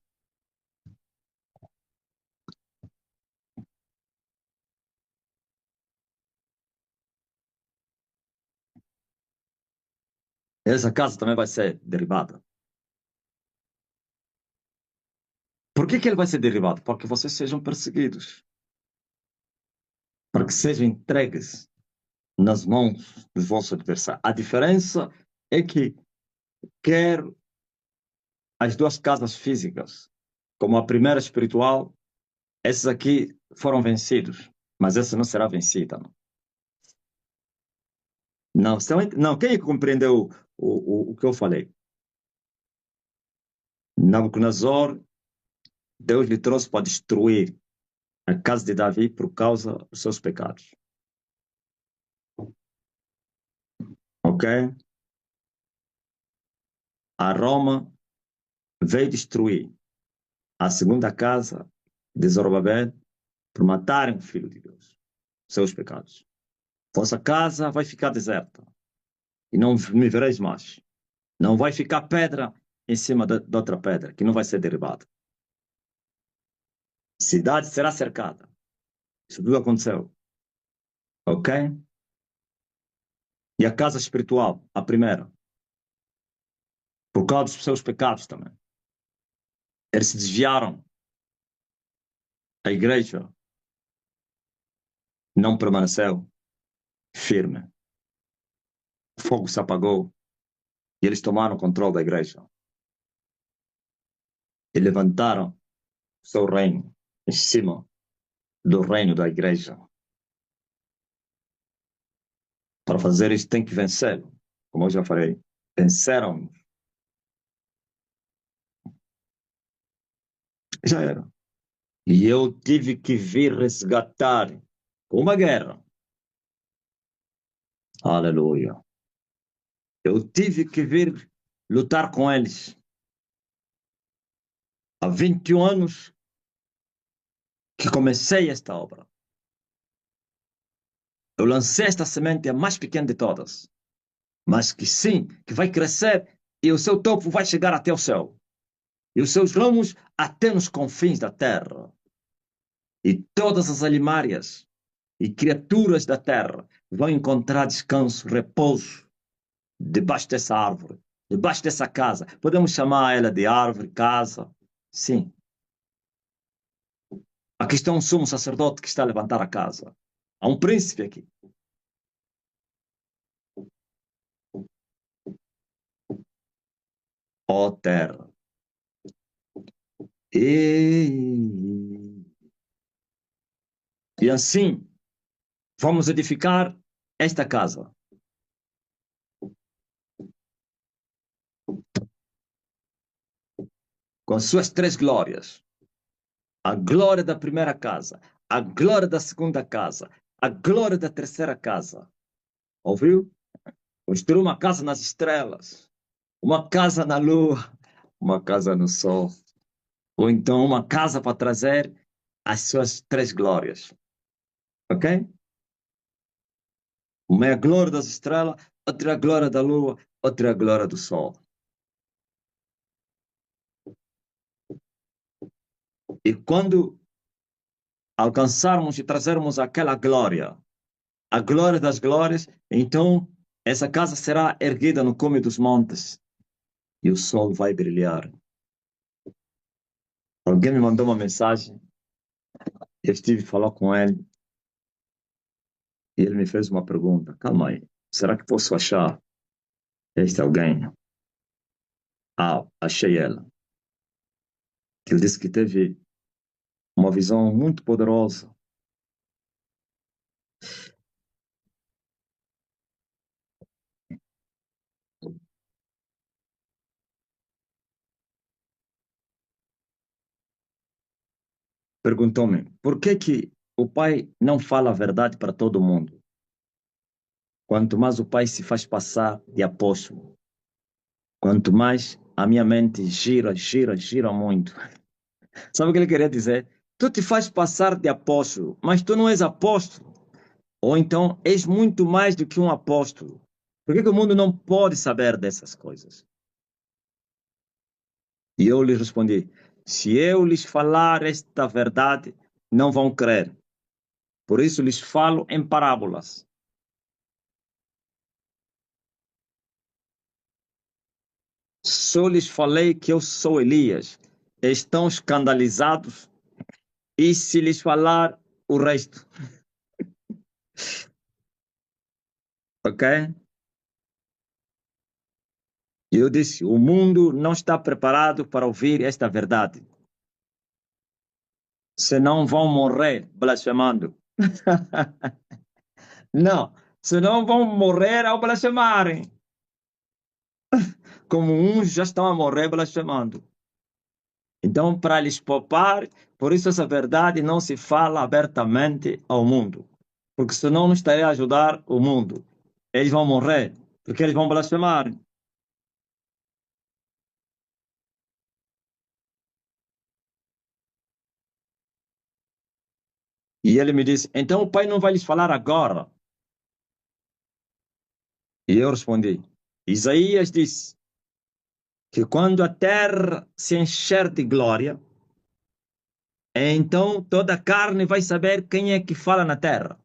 Essa casa também vai ser derribada. Por que que ele vai ser derribado? Porque vocês sejam perseguidos. Para que sejam entregues nas mãos dos vossos adversários. A diferença é que quer as duas casas físicas, como a primeira espiritual, esses aqui foram vencidos, mas essa não será vencida. Não, não, não quem compreendeu o que eu falei? Nabucodonosor, Deus lhe trouxe para destruir a casa de Davi por causa dos seus pecados. Ok? A Roma veio destruir a segunda casa de Zorobabel por matarem o filho de Deus, seus pecados. Vossa casa vai ficar deserta e não me vereis mais. Não vai ficar pedra em cima de outra pedra, que não vai ser derribada. A cidade será cercada. Isso tudo aconteceu. Ok? E a casa espiritual, a primeira, por causa dos seus pecados também. Eles se desviaram. A igreja não permaneceu firme. O fogo se apagou e eles tomaram o controle da igreja e levantaram o seu reino em cima do reino da igreja. Para fazer isso, tem que vencer. Como eu já falei, venceram. Já era. E eu tive que vir resgatar uma guerra. Aleluia. Eu tive que vir lutar com eles. Há 21 anos que comecei esta obra. Eu lancei esta semente, a mais pequena de todas, mas que sim, que vai crescer e o seu topo vai chegar até o céu. E os seus ramos até nos confins da terra. E todas as alimárias e criaturas da terra vão encontrar descanso, repouso debaixo dessa árvore, debaixo dessa casa. Podemos chamar ela de árvore, casa. Sim. Aqui está um sumo sacerdote que está a levantar a casa. Há um príncipe aqui. Ó terra. E, e assim vamos edificar esta casa com suas três glórias. A glória da primeira casa, a glória da segunda casa, a glória da terceira casa. Ouviu? Construir uma casa nas estrelas, uma casa na lua, uma casa no sol, ou então uma casa para trazer as suas três glórias, ok? Uma é a glória das estrelas, outra é a glória da lua, outra é a glória do sol. E quando alcançarmos e trazermos aquela glória, a glória das glórias, então essa casa será erguida no cume dos montes e o sol vai brilhar. Alguém me mandou uma mensagem, eu estive a falar com ele e ele me fez uma pergunta. Calma aí, será que posso achar este alguém? Ah, achei ela. Ele disse que teve uma visão muito poderosa. Perguntou-me, por que que o pai não fala a verdade para todo mundo? Quanto mais o pai se faz passar de apóstolo, quanto mais a minha mente gira, gira, gira muito. Sabe o que ele queria dizer? Tu te faz passar de apóstolo, mas tu não és apóstolo. Ou então és muito mais do que um apóstolo. Por que que o mundo não pode saber dessas coisas? E eu lhe respondi: se eu lhes falar esta verdade, não vão crer. Por isso lhes falo em parábolas. Só lhes falei que eu sou Elias. Estão escandalizados. E se lhes falar o resto, ok? E eu disse: o mundo não está preparado para ouvir esta verdade. Senão vão morrer blasfemando. Não, senão vão morrer ao blasfemarem. Como uns já estão a morrer blasfemando. Então, para lhes poupar, por isso essa verdade não se fala abertamente ao mundo. Porque senão não estaria a ajudar o mundo. Eles vão morrer, porque eles vão blasfemar. E ele me disse: então o pai não vai lhes falar agora. E eu respondi: Isaías disse que quando a terra se encher de glória, então toda a carne vai saber quem é que fala na terra.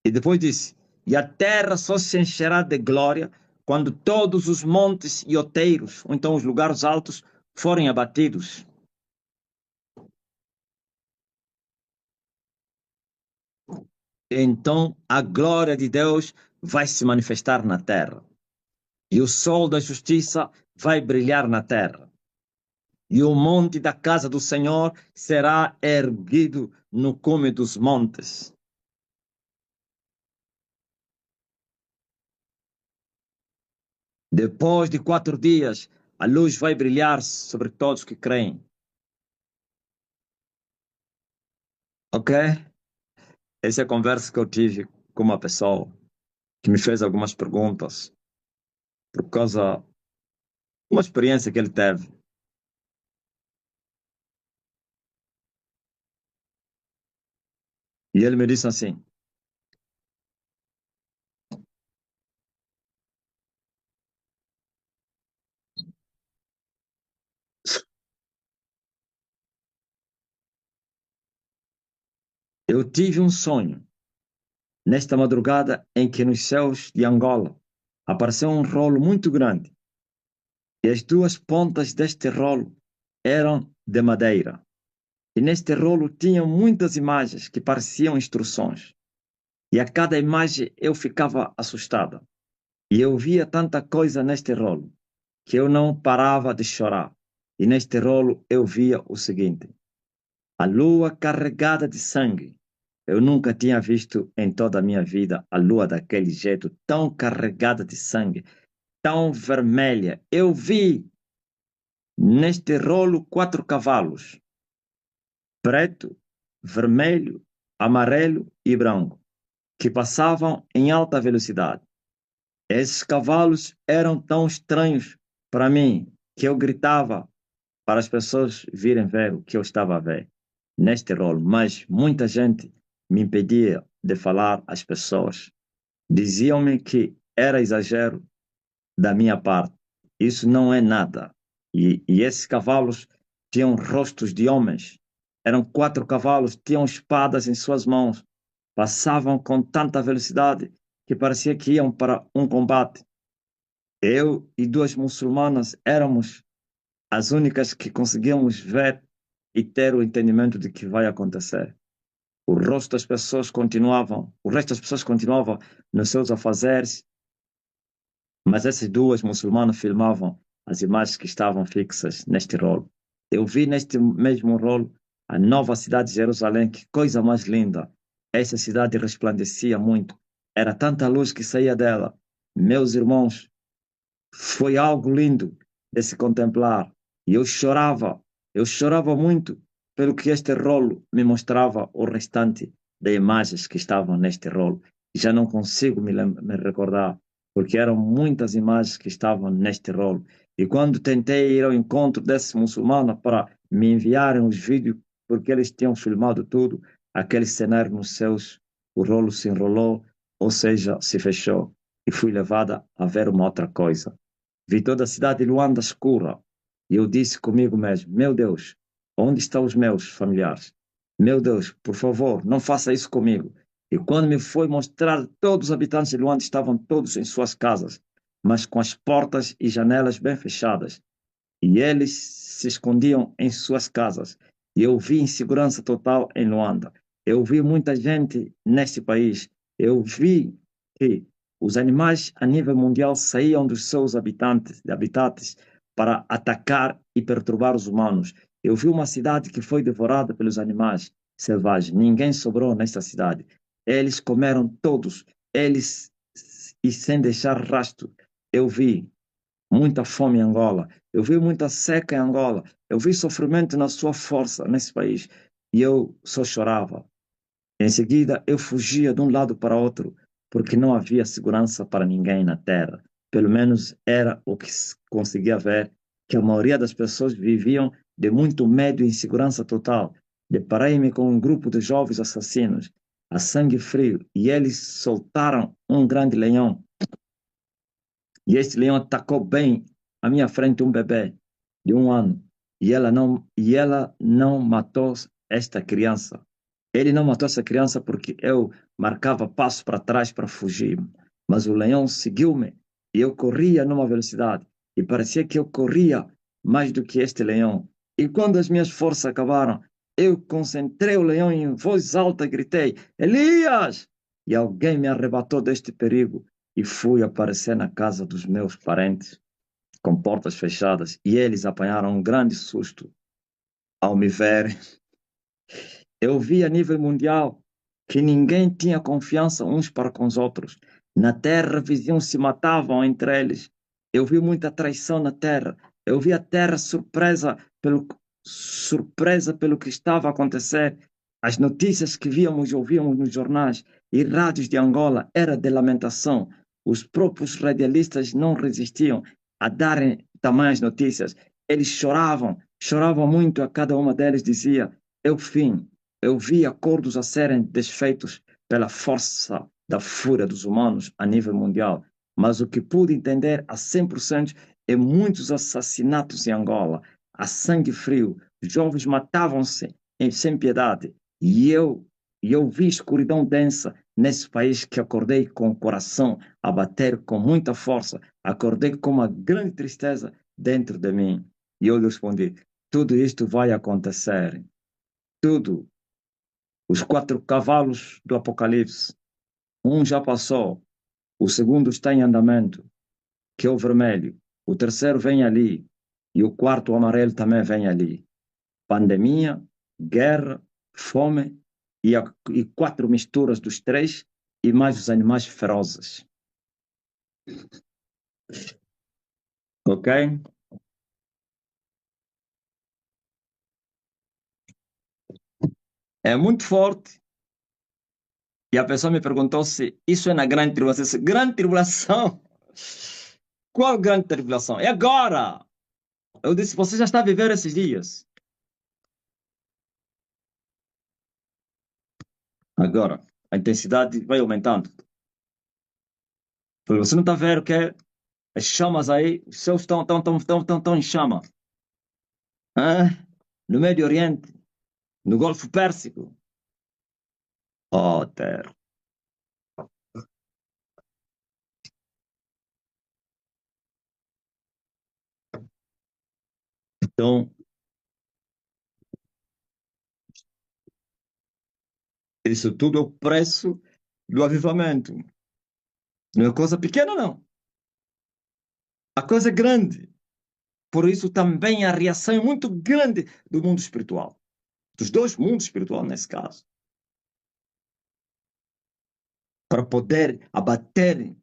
E depois disse: e a terra só se encherá de glória quando todos os montes e outeiros, ou então os lugares altos, forem abatidos. Então a glória de Deus vai se manifestar na terra. E o sol da justiça vai brilhar na terra. E o monte da casa do Senhor será erguido no cume dos montes. Depois de 4 dias, a luz vai brilhar sobre todos que creem. Ok? Essa é a conversa que eu tive com uma pessoa que me fez algumas perguntas por causa de uma experiência que ele teve. E ele me disse assim: eu tive um sonho nesta madrugada em que nos céus de Angola apareceu um rolo muito grande e as duas pontas deste rolo eram de madeira. E neste rolo tinham muitas imagens que pareciam instruções. E a cada imagem eu ficava assustada. E eu via tanta coisa neste rolo que eu não parava de chorar. E neste rolo eu via o seguinte: a lua carregada de sangue. Eu nunca tinha visto em toda a minha vida a lua daquele jeito, tão carregada de sangue, tão vermelha. Eu vi neste rolo 4 cavalos, preto, vermelho, amarelo e branco, que passavam em alta velocidade. Esses cavalos eram tão estranhos para mim que eu gritava para as pessoas virem ver o que eu estava a ver neste rolo, mas muita gente me impedia de falar às pessoas. Diziam-me que era exagero da minha parte. Isso não é nada. E esses cavalos tinham rostos de homens. Eram 4 cavalos, tinham espadas em suas mãos. Passavam com tanta velocidade que parecia que iam para um combate. Eu e 2 muçulmanas éramos as únicas que conseguíamos ver e ter o entendimento de que vai acontecer. O resto das pessoas continuavam nos seus afazeres, mas essas 2 muçulmanas filmavam as imagens que estavam fixas neste rolo. Eu vi neste mesmo rolo a nova cidade de Jerusalém, que coisa mais linda. Essa cidade resplandecia muito. Era tanta luz que saía dela. Meus irmãos, foi algo lindo de se contemplar. E eu chorava muito pelo que este rolo me mostrava o restante de imagens que estavam neste rolo. Já não consigo me recordar, porque eram muitas imagens que estavam neste rolo. E quando tentei ir ao encontro desses muçulmanos para me enviarem os vídeos, porque eles tinham filmado tudo, aquele cenário nos céus, o rolo se enrolou, ou seja, se fechou. E fui levada a ver uma outra coisa. Vi toda a cidade de Luanda escura. E eu disse comigo mesmo: Meu Deus, onde estão os meus familiares? Meu Deus, por favor, não faça isso comigo. E quando me foi mostrar, todos os habitantes de Luanda estavam todos em suas casas, mas com as portas e janelas bem fechadas. E eles se escondiam em suas casas. E eu vi insegurança total em Luanda. Eu vi muita gente neste país. Eu vi que os animais a nível mundial saíam dos seus habitats para atacar e perturbar os humanos. Eu vi uma cidade que foi devorada pelos animais selvagens. Ninguém sobrou nesta cidade. Eles comeram todos, eles e sem deixar rastro. Eu vi muita fome em Angola, eu vi muita seca em Angola, eu vi sofrimento na sua força nesse país e eu só chorava. Em seguida, eu fugia de um lado para outro, porque não havia segurança para ninguém na terra. Pelo menos era o que se conseguia ver, que a maioria das pessoas viviam de muito medo e insegurança total. Deparei-me com um grupo de jovens assassinos, a sangue frio, e eles soltaram um grande leão. E este leão atacou bem à minha frente um bebê de 1 ano. E ela não matou esta criança. Ele não matou essa criança porque eu marcava passo para trás para fugir. Mas o leão seguiu-me e eu corria numa velocidade. E parecia que eu corria mais do que este leão. E quando as minhas forças acabaram, eu concentrei o leão e em voz alta gritei: Elias! E alguém me arrebatou deste perigo e fui aparecer na casa dos meus parentes, com portas fechadas, e eles apanharam um grande susto ao me ver. Eu vi a nível mundial que ninguém tinha confiança uns para com os outros. Na terra, vizinhos se matavam entre eles. Eu vi muita traição na terra. Eu vi a terra surpresa pelo que estava a acontecer. As notícias que víamos e ouvíamos nos jornais e rádios de Angola era de lamentação. Os próprios radialistas não resistiam a darem tamanhas notícias. Eles choravam, choravam muito. A cada uma deles dizia: é o fim. Eu vi acordos a serem desfeitos pela força da fúria dos humanos a nível mundial, mas o que pude entender a 100% é muitos assassinatos em Angola, a sangue frio, jovens matavam-se sem piedade, e eu vi escuridão densa nesse país que acordei com o coração a bater com muita força, acordei com uma grande tristeza dentro de mim, e eu lhe respondi: tudo isto vai acontecer, tudo. Os 4 cavalos do Apocalipse. Um já passou, o segundo está em andamento, que é o vermelho. O terceiro vem ali, e o quarto, o amarelo, também vem ali. Pandemia, guerra, fome e 4 misturas dos 3 e mais os animais ferozes. Ok? É muito forte, E a pessoa me perguntou se isso é na grande tribulação. Eu disse, grande tribulação? Qual grande tribulação? É agora! Eu disse, você já está a viver esses dias. Agora, a intensidade vai aumentando. Porque você não está vendo que as chamas aí, os céus estão em chama. Hã? No Médio Oriente, no Golfo Pérsico. Oh, terra. Então, isso tudo é o preço do avivamento. Não é coisa pequena, não. A coisa é grande. Por isso também a reação é muito grande do mundo espiritual. Dos dois mundos espirituais, nesse caso. Para poder abater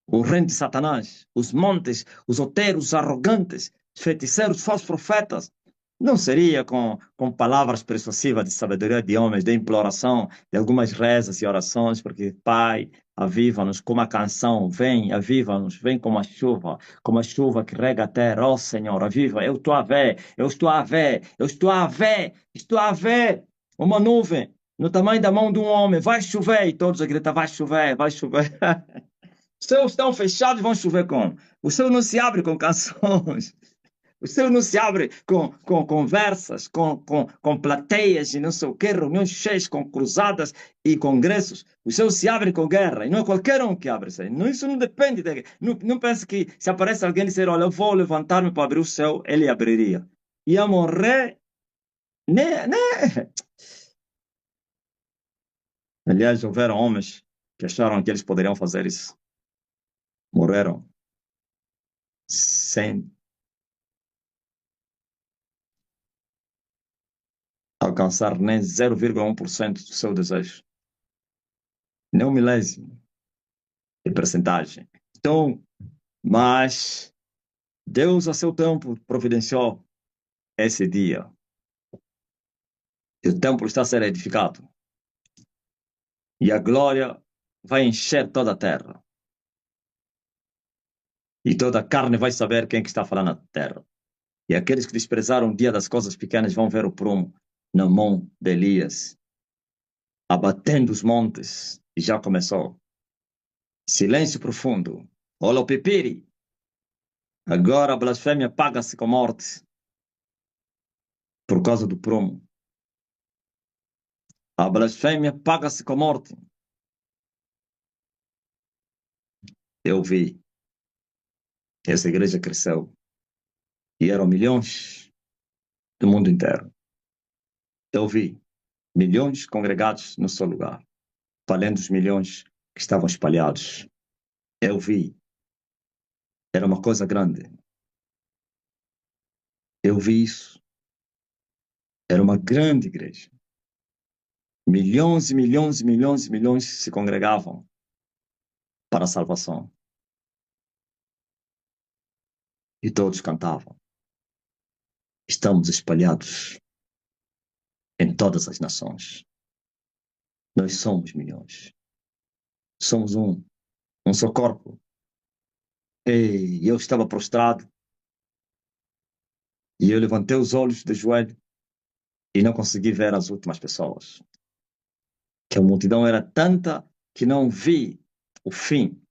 o reino de Satanás, os montes, os outeiros, os arrogantes, os feiticeiros, os falsos profetas. Não seria com palavras persuasivas de sabedoria de homens, de imploração, de algumas rezas e orações, porque, Pai, aviva-nos como a canção, vem, aviva-nos, vem como a chuva que rega a terra, ó oh, Senhor, aviva, eu estou a ver, eu estou a ver, eu estou a ver, estou a ver uma nuvem no tamanho da mão de um homem, vai chover, e todos a gritar, vai chover, vai chover. Os céus estão fechados, vão chover como? O céu não se abre com canções. O céu não se abre com conversas, com plateias e não sei o quê, reuniões cheias com cruzadas e congressos. O céu se abre com guerra. E não é qualquer um que abre isso aí. Não, isso não depende de... Não pense que se aparece alguém e dizer, olha, eu vou levantar-me para abrir o céu, ele abriria. Ia morrer... Né? Aliás, houveram homens que acharam que eles poderiam fazer isso. Morreram sem alcançar nem 0,1% do seu desejo, nem um milésimo de percentagem. Então, mas Deus, a seu tempo, providenciou esse dia. E o templo está a ser edificado. E a glória vai encher toda a terra. E toda a carne vai saber quem que está falando na terra. E aqueles que desprezaram o dia das coisas pequenas vão ver o prumo na mão de Elias, abatendo os montes. E já começou. Silêncio profundo. Olha o pipiri. Agora a blasfêmia paga-se com morte por causa do prumo. A blasfêmia paga-se com morte. Eu vi. Essa igreja cresceu. E eram milhões do mundo inteiro. Eu vi milhões congregados no seu lugar, além dos milhões que estavam espalhados. Eu vi. Era uma coisa grande. Eu vi isso. Era uma grande igreja. Milhões e milhões e milhões e milhões se congregavam para a salvação. E todos cantavam. Estamos espalhados em todas as nações. Nós somos milhões. Somos um só corpo. E eu estava prostrado e eu levantei os olhos do joelho e não consegui ver as últimas pessoas. Que a multidão era tanta que não vi o fim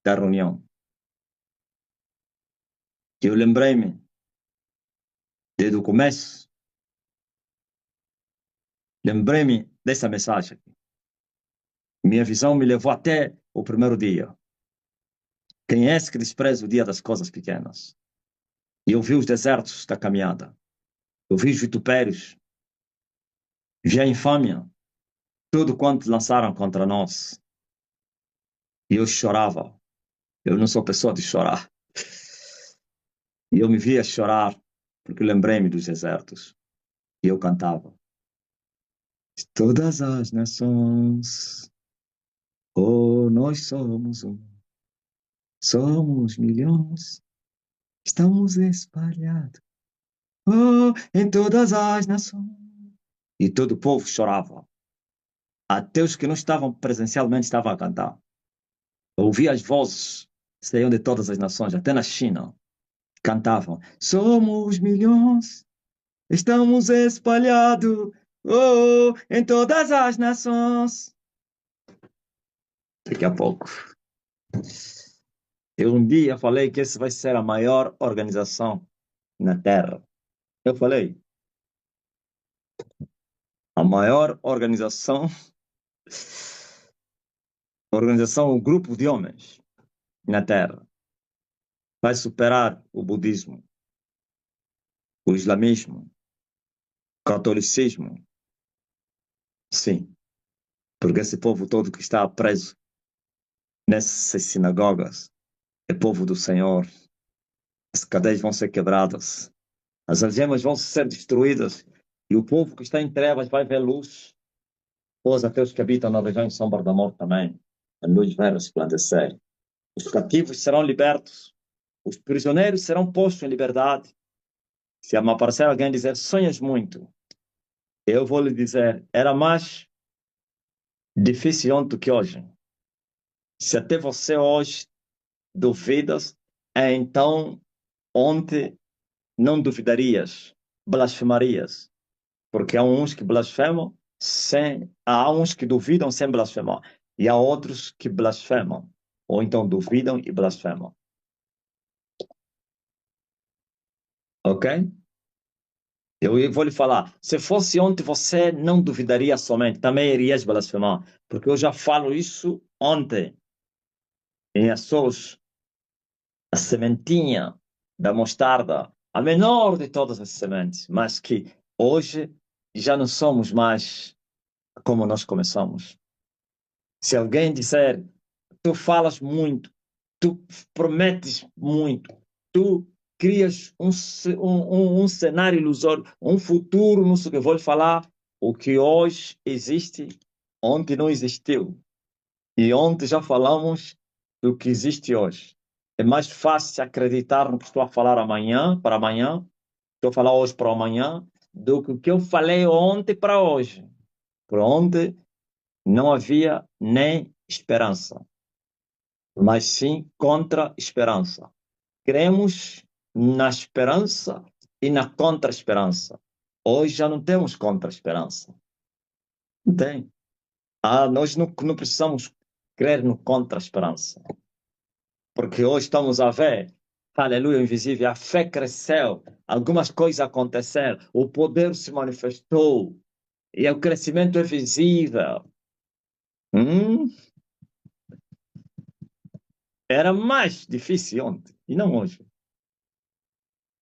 da reunião. E eu lembrei-me desde o começo, lembrei-me dessa mensagem. Minha visão me levou até o primeiro dia. Quem é esse que despreza o dia das coisas pequenas? E eu vi os desertos da caminhada. Eu vi os vitupérios. Vi a infâmia. Tudo quanto lançaram contra nós. E eu chorava. Eu não sou pessoa de chorar. E eu me via chorar porque lembrei-me dos desertos. E eu cantava. Todas as nações, oh, nós somos um. Somos milhões. Estamos espalhados. Oh, em todas as nações. E todo o povo chorava. Até os que não estavam presencialmente estavam a cantar. Eu ouvi as vozes, saíam de todas as nações, até na China, cantavam. Somos milhões, estamos espalhados, em todas as nações. Daqui a pouco. Eu um dia falei que essa vai ser a maior organização na Terra. Eu falei, a maior organização, um grupo de homens na Terra, vai superar o budismo, o islamismo, o catolicismo. Sim, porque esse povo todo que está preso nessas sinagogas é povo do Senhor. As cadeias vão ser quebradas, as algemas vão ser destruídas e o povo que está em trevas vai ver luz. Os ateus que habitam na região de sombra da morte também, a luz vai resplandecer. Os cativos serão libertos, os prisioneiros serão postos em liberdade. Se me aparecer alguém dizer sonhas muito, eu vou lhe dizer, era mais difícil ontem do que hoje. Se até você hoje duvidas, então ontem não duvidarias, blasfemarias. Porque há uns que blasfemam há uns que duvidam sem blasfemar. E há outros que blasfemam. Ou então duvidam e blasfemam. Ok? Eu vou lhe falar. Se fosse ontem, você não duvidaria somente. Também irias blasfemar. Porque eu já falo isso ontem. Em Açores, a sementinha da mostarda, a menor de todas as sementes. Mas que hoje já não somos mais como nós começamos. Se alguém disser, tu falas muito, tu prometes muito, tu crias um cenário ilusório, um futuro, não sei o que, vou lhe falar, o que hoje existe, ontem não existiu. E ontem já falamos do que existe hoje. É mais fácil acreditar no que estou a falar amanhã, para amanhã, estou a falar hoje para amanhã, do que o que eu falei ontem para hoje. Por ontem não havia nem esperança, mas sim contra-esperança. Cremos na esperança e na contra-esperança. Hoje já não temos contra-esperança. Não tem. Nós não precisamos crer no contra-esperança. Porque hoje estamos a ver, aleluia, invisível, a fé cresceu, algumas coisas aconteceram, o poder se manifestou, e o crescimento é visível. Hum? Era mais difícil ontem, e não hoje.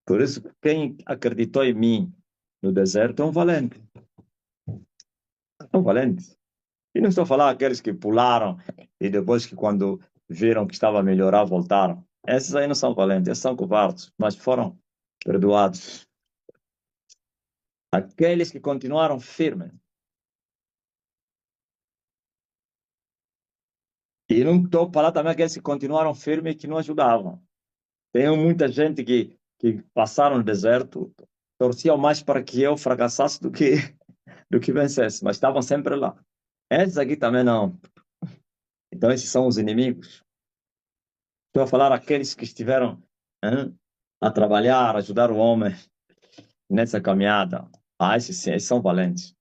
Por isso, quem acreditou em mim no deserto é um valente. É um valente. E não estou a falar aqueles que pularam e depois que quando viram que estava a melhorar, voltaram. Esses aí não são valentes, esses são covardes, mas foram perdoados. Aqueles que continuaram firmes. E não estou a falar também aqueles que continuaram firmes e que não ajudavam. Tem muita gente que passaram no deserto, torciam mais para que eu fracassasse do que vencesse, mas estavam sempre lá. Esses aqui também não. Então, esses são os inimigos. Estou a falar aqueles que estiveram, hein, a trabalhar, ajudar o homem nessa caminhada. Esses sim, esses são valentes.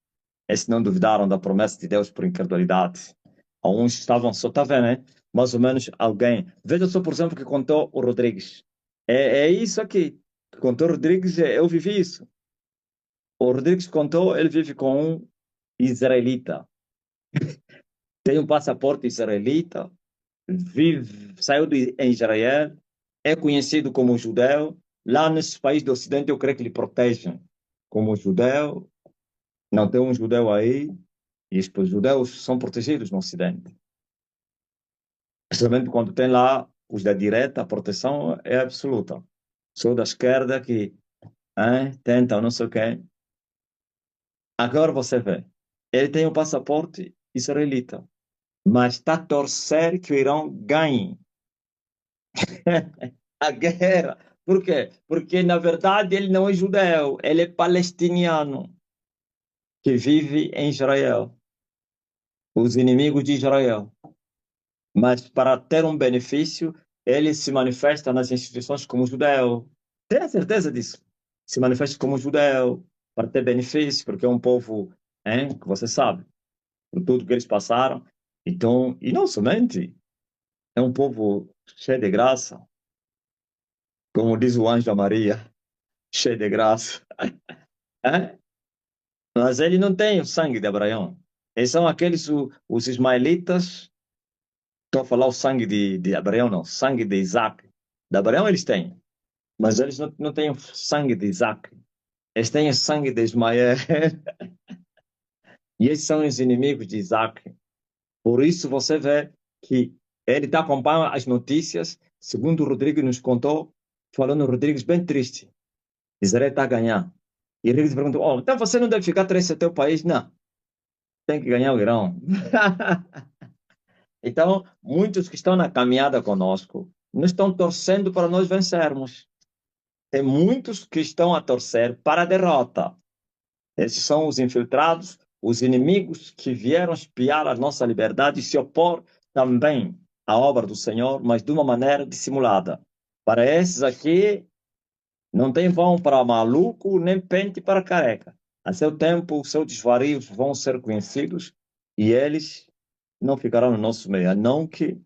Esses não duvidaram da promessa de Deus por incredulidade. Alguns estavam só, está vendo, né? Mais ou menos alguém. Veja só, por exemplo, que contou o Rodrigues. É isso aqui. Contou o Rodrigues, eu vivi isso. O Rodrigues contou, ele vive com um israelita. Tem um passaporte israelita, saiu em Israel, é conhecido como judeu. Lá nesse país do Ocidente, eu creio que lhe protegem como judeu. Não tem um judeu aí, e os judeus são protegidos no Ocidente. Principalmente quando tem lá os da direita, a proteção é absoluta. Sou da esquerda que tenta, não sei o quê. Agora você vê, ele tem o passaporte israelita, mas está a torcer que o Irão ganhe a guerra. Por quê? Porque, na verdade, ele não é judeu, ele é palestiniano que vive em Israel. os inimigos de Israel. Mas para ter um benefício, ele se manifesta nas instituições como judeu. Tenha certeza disso. Se manifesta como judeu para ter benefício, porque é um povo, hein, que você sabe, por tudo que eles passaram. Então, e não somente, é um povo cheio de graça, como diz o anjo da Maria, cheio de graça. Hein? Mas ele não tem o sangue de Abraão. Eles são aqueles, os ismaelitas. Estou a falar o sangue de Abraão, não. Sangue de Isaac. De Abraão eles têm. Mas eles não têm o sangue de Isaac. Eles têm o sangue de Ismael. E esses são os inimigos de Isaac. Por isso você vê que ele está acompanhando as notícias, segundo o Rodrigo nos contou, falando o Rodrigues bem triste. Israel está a ganhar. E Rodrigues perguntou, oh, então você não deve ficar triste no teu país? Não, tem que ganhar o Irão. Então, muitos que estão na caminhada conosco não estão torcendo para nós vencermos. Tem muitos que estão a torcer para a derrota. Esses são os infiltrados, os inimigos que vieram espiar a nossa liberdade e se opor também à obra do Senhor, mas de uma maneira dissimulada. Para esses aqui, não tem vão para maluco, nem pente para careca. A seu tempo, os seus desvarios vão ser conhecidos e eles não ficarão no nosso meio, a não que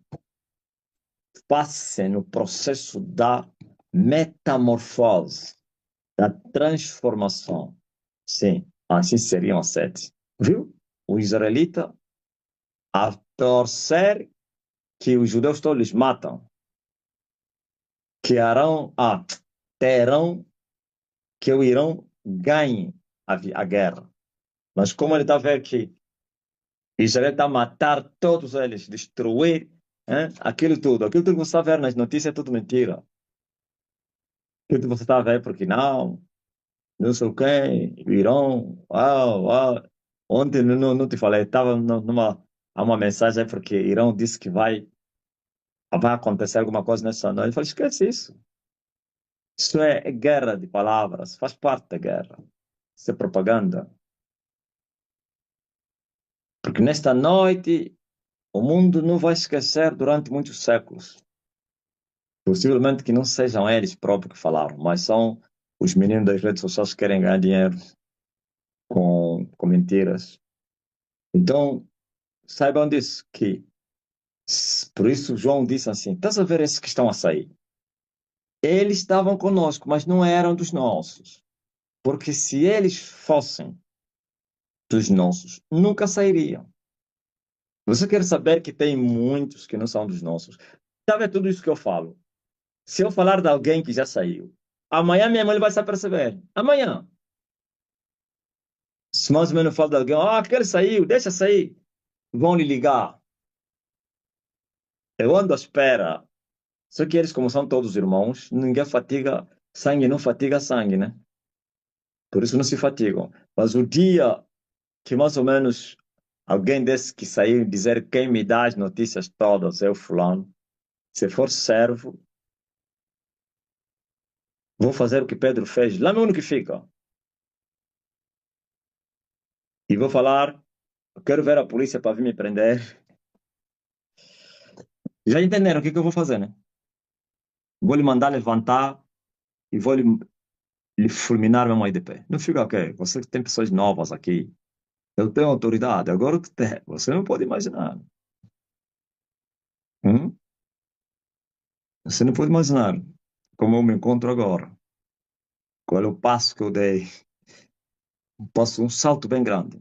passem no processo da metamorfose, da transformação. Sim, assim seriam as sete. Viu? O israelita a torcer que os judeus todos matam, que Arão, terão, que o Irão ganhe a guerra. Mas como ele está a ver que Israel está a matar todos eles, destruir, hein? Aquilo tudo que você está a ver nas notícias é tudo mentira. Aquilo que você está a ver porque não sei o quê, o Irão, uau, uau. Ontem não te falei, estava numa há uma mensagem aí porque Irão disse que vai acontecer alguma coisa nessa noite. Eu falei, esquece isso. Isso é guerra de palavras, faz parte da guerra. Isso é propaganda. Porque nesta noite o mundo não vai esquecer durante muitos séculos. Possivelmente que não sejam eles próprios que falaram, mas são os meninos das redes sociais que querem ganhar dinheiro com mentiras. Então, saibam disso, que por isso João disse assim: estás a ver esses que estão a sair? Eles estavam conosco, mas não eram dos nossos. Porque se eles fossem dos nossos, nunca sairiam. Você quer saber que tem muitos que não são dos nossos? Sabe tudo isso que eu falo? Se eu falar de alguém que já saiu, amanhã minha mãe vai se aperceber. Amanhã. Se mais ou menos eu falo de alguém, aquele saiu, deixa sair. Vão lhe ligar. Eu ando à espera. Só que eles, como são todos irmãos, ninguém fatiga, sangue não fatiga sangue, né? Por isso não se fatigam. Mas o dia que mais ou menos alguém desse que saiu dizer quem me dá as notícias todas é o fulano, se for servo, vou fazer o que Pedro fez, lá mesmo que fica. E vou falar, eu quero ver a polícia para vir me prender. Já entenderam o que eu vou fazer, né? Vou lhe mandar levantar e vou lhe fulminar mesmo aí de pé. Não fica ok. Você tem pessoas novas aqui. Eu tenho autoridade. Agora o que tem? Você não pode imaginar. Hum? Você não pode imaginar como eu me encontro agora. Qual é o passo que eu dei? Passo um salto bem grande.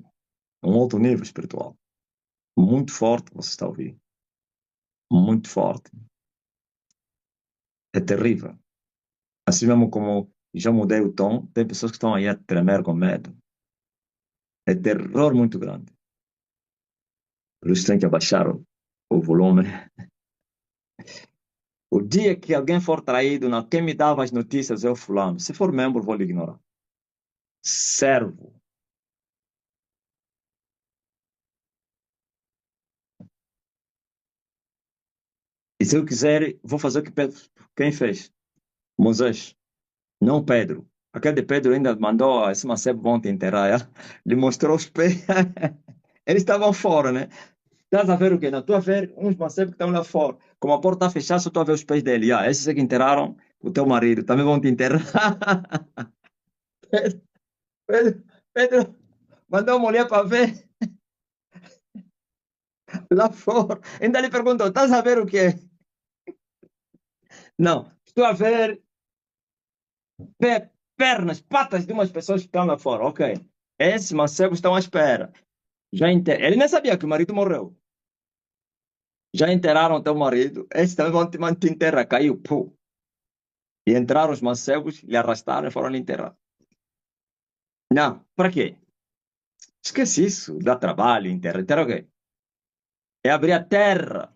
Um outro nível espiritual. Muito forte, você está ouvindo. Muito forte. É terrível. Assim mesmo como já mudei o tom, tem pessoas que estão aí a tremer com medo. É terror muito grande. Por isso tem que abaixar o volume. O dia que alguém for traído, não, quem me dava as notícias é o fulano. Se for membro, vou lhe ignorar. Servo. E se eu quiser, vou fazer o que Pedro, quem fez? Moisés, não Pedro. Aquele de Pedro ainda mandou esse Macebo vão te enterrar. Ele mostrou os pés. Eles estavam fora, né? Estás a ver o quê? Não, estou a ver uns mancebos que estão lá fora. Como a porta está fechada, só estou a ver os pés dele. Ah, esses é que enterraram o teu marido. Também vão te enterrar. Pedro, Pedro mandou uma mulher para ver lá fora. Ainda lhe perguntou: estás a ver o quê? Não, estou a ver pernas, patas de umas pessoas que estão lá fora. Ok. Esses mancebos estão à espera. Ele nem sabia que o marido morreu. Já enterraram teu marido. Esses também vão te enterrar. Caiu. Pô. E entraram os mancebos, lhe arrastaram e foram lhe enterrar. Não, para quê? Esquece isso. Dá trabalho, enterra. Enterra o quê? É abrir a terra.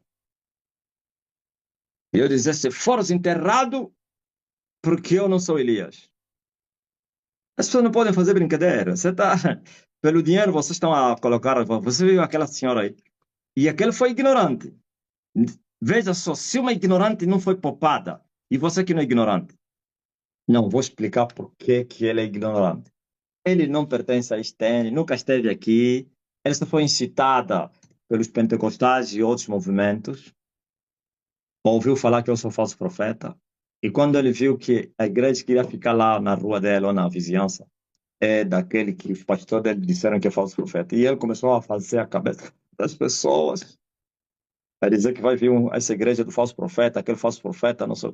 E eu dizer, se fores enterrado, porque eu não sou Elias. As pessoas não podem fazer brincadeira. Você tá... Pelo dinheiro, vocês estão a colocar. Você viu aquela senhora aí. E aquele foi ignorante. Veja só, se uma ignorante não foi poupada, e você que não é ignorante, não vou explicar por que ele é ignorante. Ele não pertence a Estene, nunca esteve aqui. Ele só foi incitada pelos pentecostais e outros movimentos. Ouviu falar que eu sou falso profeta. E quando ele viu que a igreja queria ficar lá na rua dela ou na vizinhança, é daquele que os pastores dele disseram que é falso profeta. E ele começou a fazer a cabeça das pessoas. Vai dizer que vai vir essa igreja do falso profeta, aquele falso profeta, não sei o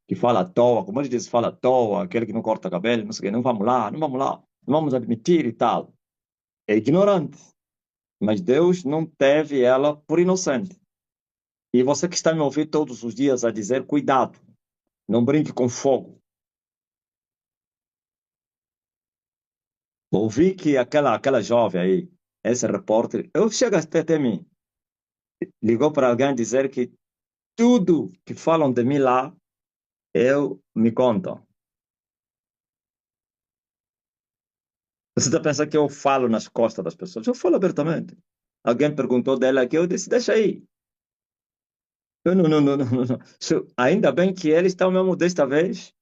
que fala à toa, como ele diz, fala à toa, aquele que não corta cabelo, não sei o que, não vamos lá, não vamos lá, não vamos admitir e tal. É ignorante, mas Deus não teve ela por inocente. E você que está me ouvindo todos os dias a dizer, cuidado, não brinque com fogo. Ouvi que aquela jovem aí, esse repórter, eu chego até mim, ligou para alguém dizer que tudo que falam de mim lá, eu me contam. Você está pensando que eu falo nas costas das pessoas? Eu falo abertamente. Alguém perguntou dela aqui, eu disse, deixa aí. Eu não. Ainda bem que eles estão mesmo, desta vez,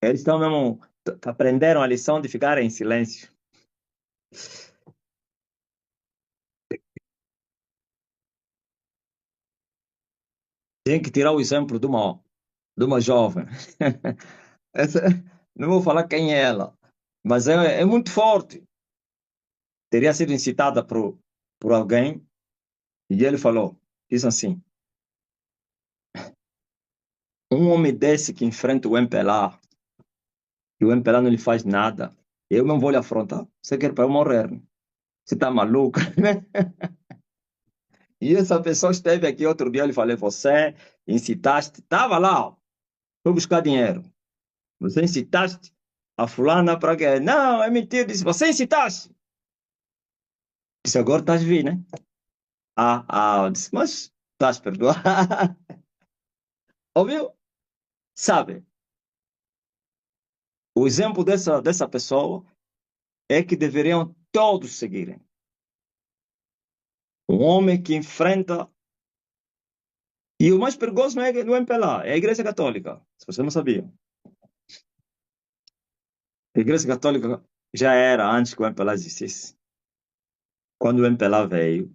eles estão mesmo, aprenderam a lição de ficar em silêncio. Tem que tirar o exemplo de uma jovem. Essa- não vou falar quem é ela, mas é muito forte. Teria sido incitada por alguém, e ele falou, diz assim, um homem desse que enfrenta o MPLA, e o MPLA não lhe faz nada, eu não vou lhe afrontar. Você quer para eu morrer, né? Você está maluco? E essa pessoa esteve aqui outro dia, eu lhe falei, você incitaste, estava lá, ó, foi buscar dinheiro. Você incitaste a fulana para quê? Não, é mentira. Disse, você incitaste. Disse, agora estás vindo, né? Disse, mas estás perdoado. Ouviu? Sabe, o exemplo dessa pessoa é que deveriam todos seguirem. Um homem que enfrenta. E o mais perigoso não é MPLA, é a Igreja Católica. Se você não sabia. A Igreja Católica já era antes que o MPLA existisse. Quando o MPLA veio,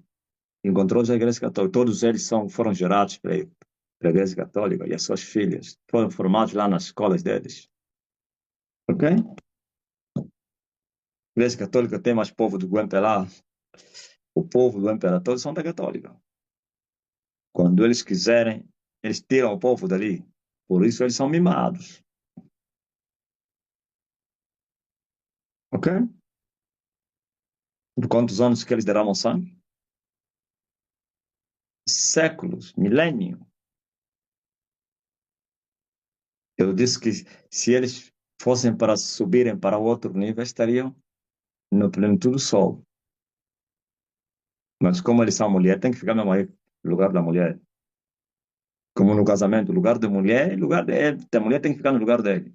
encontrou a Igreja Católica. Todos eles foram gerados para a Igreja Católica e as suas filhas foram formados lá nas escolas deles. Ok? A Igreja Católica tem mais povo do que o MPLA. O povo do MPLA todos são da Católica. Quando eles quiserem, eles tiram o povo dali. Por isso eles são mimados. Ok? Por quantos anos que eles derramam sangue? Séculos, milênio. Eu disse que se eles fossem para subirem para outro nível, estariam no plenitude do sol. Mas como eles são mulher, tem que ficar mesmo aí no lugar da mulher. Como no casamento, lugar da mulher, lugar da mulher tem que ficar no lugar dele.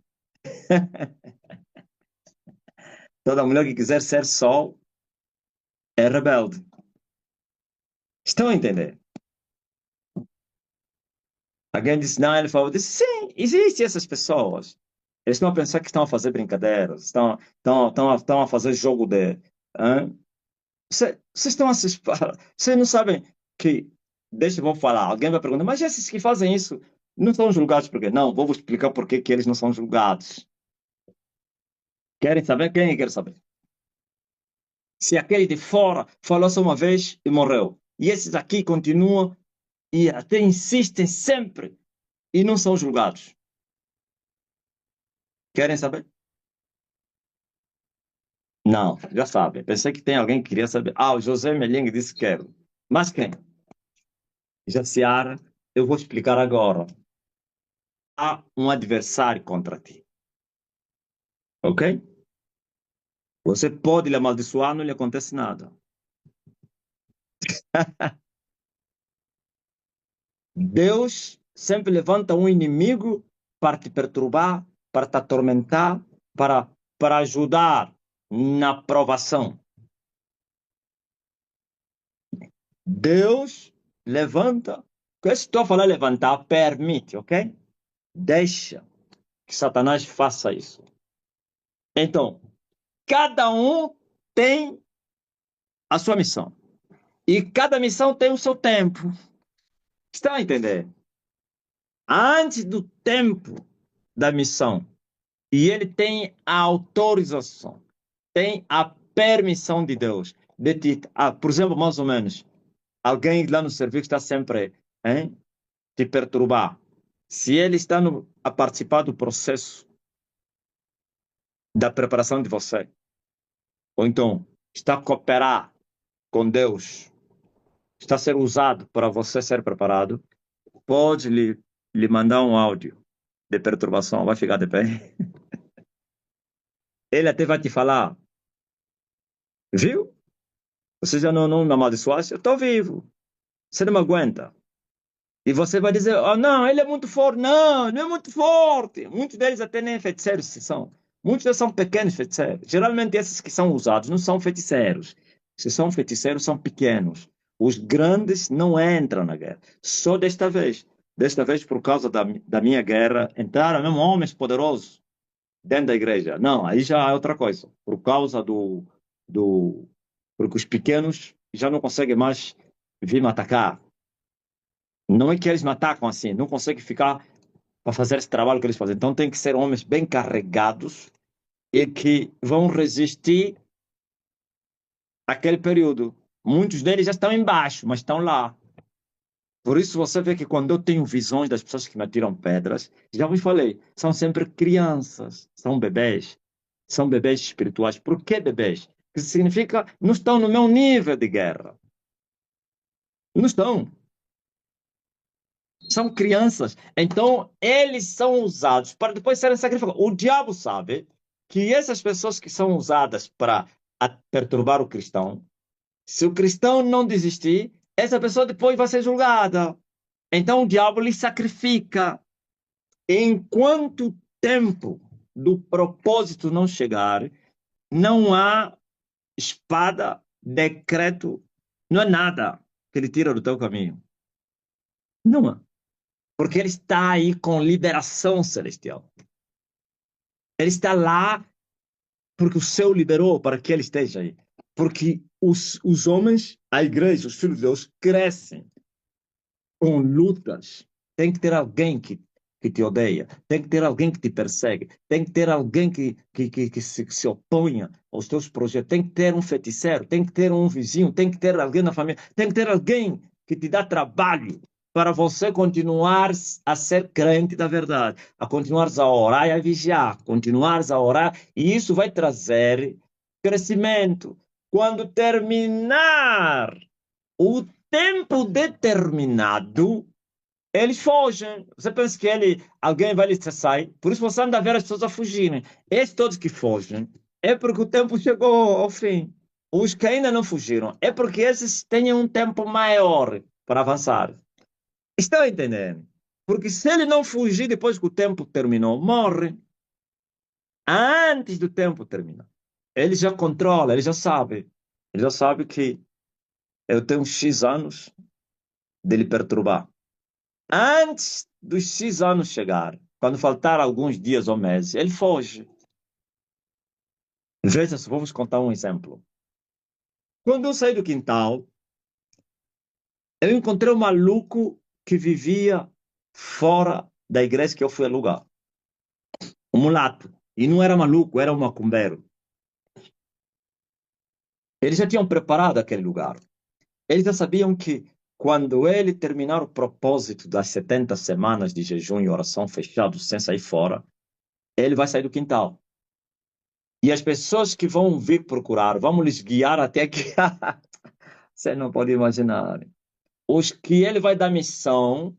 Toda mulher que quiser ser sol é rebelde. Estão a entender? Alguém disse, não, ele falou, disse, sim, existem essas pessoas. Eles estão a pensar que estão a fazer brincadeiras, estão a fazer jogo de. Hã? Vocês estão a se. Vocês não sabem. que, deixa eu vou falar, alguém vai perguntar, mas esses que fazem isso não são julgados por quê? Não, vou vos explicar por que que eles não são julgados. Querem saber? Quem quer saber? Se aquele de fora falou só uma vez e morreu, e esses aqui continuam e até insistem sempre e não são julgados. Querem saber? Não, já sabem. Pensei que tem alguém que queria saber. Ah, o José Meling disse que quero. Mas quem? Jaciara, eu vou explicar agora. Há um adversário contra ti, ok? Você pode lhe amaldiçoar, não lhe acontece nada. Deus sempre levanta um inimigo para te perturbar, para te atormentar, para ajudar na provação. Deus levanta. Que estou a falar levantar, permite, ok? Deixa que Satanás faça isso. Então, cada um tem a sua missão. E cada missão tem o seu tempo. Está a entender? Antes do tempo da missão, e ele tem a autorização, tem a permissão de Deus. De te, por exemplo, mais ou menos, alguém lá no serviço está sempre te perturbar. Se ele está a participar do processo da preparação de você, ou então está a cooperar com Deus, está a ser usado para você ser preparado, pode lhe mandar um áudio de perturbação, vai ficar de pé. Ele até vai te falar, viu? Você já não me amaldiçoaste? Eu estou vivo. Você não me aguenta. E você vai dizer, oh, não, ele é muito forte. Não, não é muito forte. Muitos deles até nem feiticeiros são. Muitos deles são pequenos feiticeiros. Geralmente esses que são usados não são feiticeiros. Se são feiticeiros, são pequenos. Os grandes não entram na guerra. Só desta vez. Desta vez, por causa da minha guerra, entraram mesmo homens poderosos dentro da igreja. Não, aí já é outra coisa. Por causa do... Porque os pequenos já não conseguem mais vir me atacar. Não é que eles me atacam assim, não conseguem ficar para fazer esse trabalho que eles fazem. Então tem que ser homens bem carregados e que vão resistir aquele período. Muitos deles já estão embaixo, mas estão lá. Por isso você vê que quando eu tenho visões das pessoas que me atiram pedras, já vos falei, são sempre crianças, são bebês espirituais. Por que bebês? Que significa não estão no meu nível de guerra. Não estão. São crianças. Então, eles são usados para depois serem sacrificados. O diabo sabe que essas pessoas que são usadas para perturbar o cristão, se o cristão não desistir, essa pessoa depois vai ser julgada. Então, o diabo lhe sacrifica. Enquanto o tempo do propósito não chegar, não há espada, decreto, não há nada que ele tira do teu caminho. Não há. Porque ele está aí com liberação celestial. Ele está lá porque o céu liberou para que ele esteja aí. Porque os homens, a igreja, os filhos de Deus, crescem com lutas. Tem que ter alguém que te odeia, tem que ter alguém que te persegue, tem que ter alguém que se oponha aos teus projetos, tem que ter um feiticeiro, tem que ter um vizinho, tem que ter alguém na família, tem que ter alguém que te dá trabalho para você continuar a ser crente da verdade, a continuares a orar e a vigiar, continuares a orar, e isso vai trazer crescimento. Quando terminar o tempo determinado, eles fogem. Você pensa que alguém vai lhe sai? Por isso você anda a ver as pessoas a fugirem. Esses todos que fogem é porque o tempo chegou ao fim. Os que ainda não fugiram é porque esses têm um tempo maior para avançar. Estão entendendo? Porque se ele não fugir depois que o tempo terminou, morre. Antes do tempo terminar. Ele já controla, ele já sabe. Ele já sabe que eu tenho X anos de lhe perturbar. Antes dos X anos chegar, quando faltar alguns dias ou meses, ele foge. Veja se vamos contar um exemplo. Quando eu saí do quintal, Eu encontrei um maluco que vivia fora da igreja que eu fui alugar. Um mulato. E não era maluco, era um macumbeiro. Eles já tinham preparado aquele lugar. Eles já sabiam que quando ele terminar o propósito das 70 semanas de jejum e oração fechado, sem sair fora, ele vai sair do quintal. E as pessoas que vão vir procurar, vamos lhes guiar até que. Você não pode imaginar. Os que ele vai dar missão,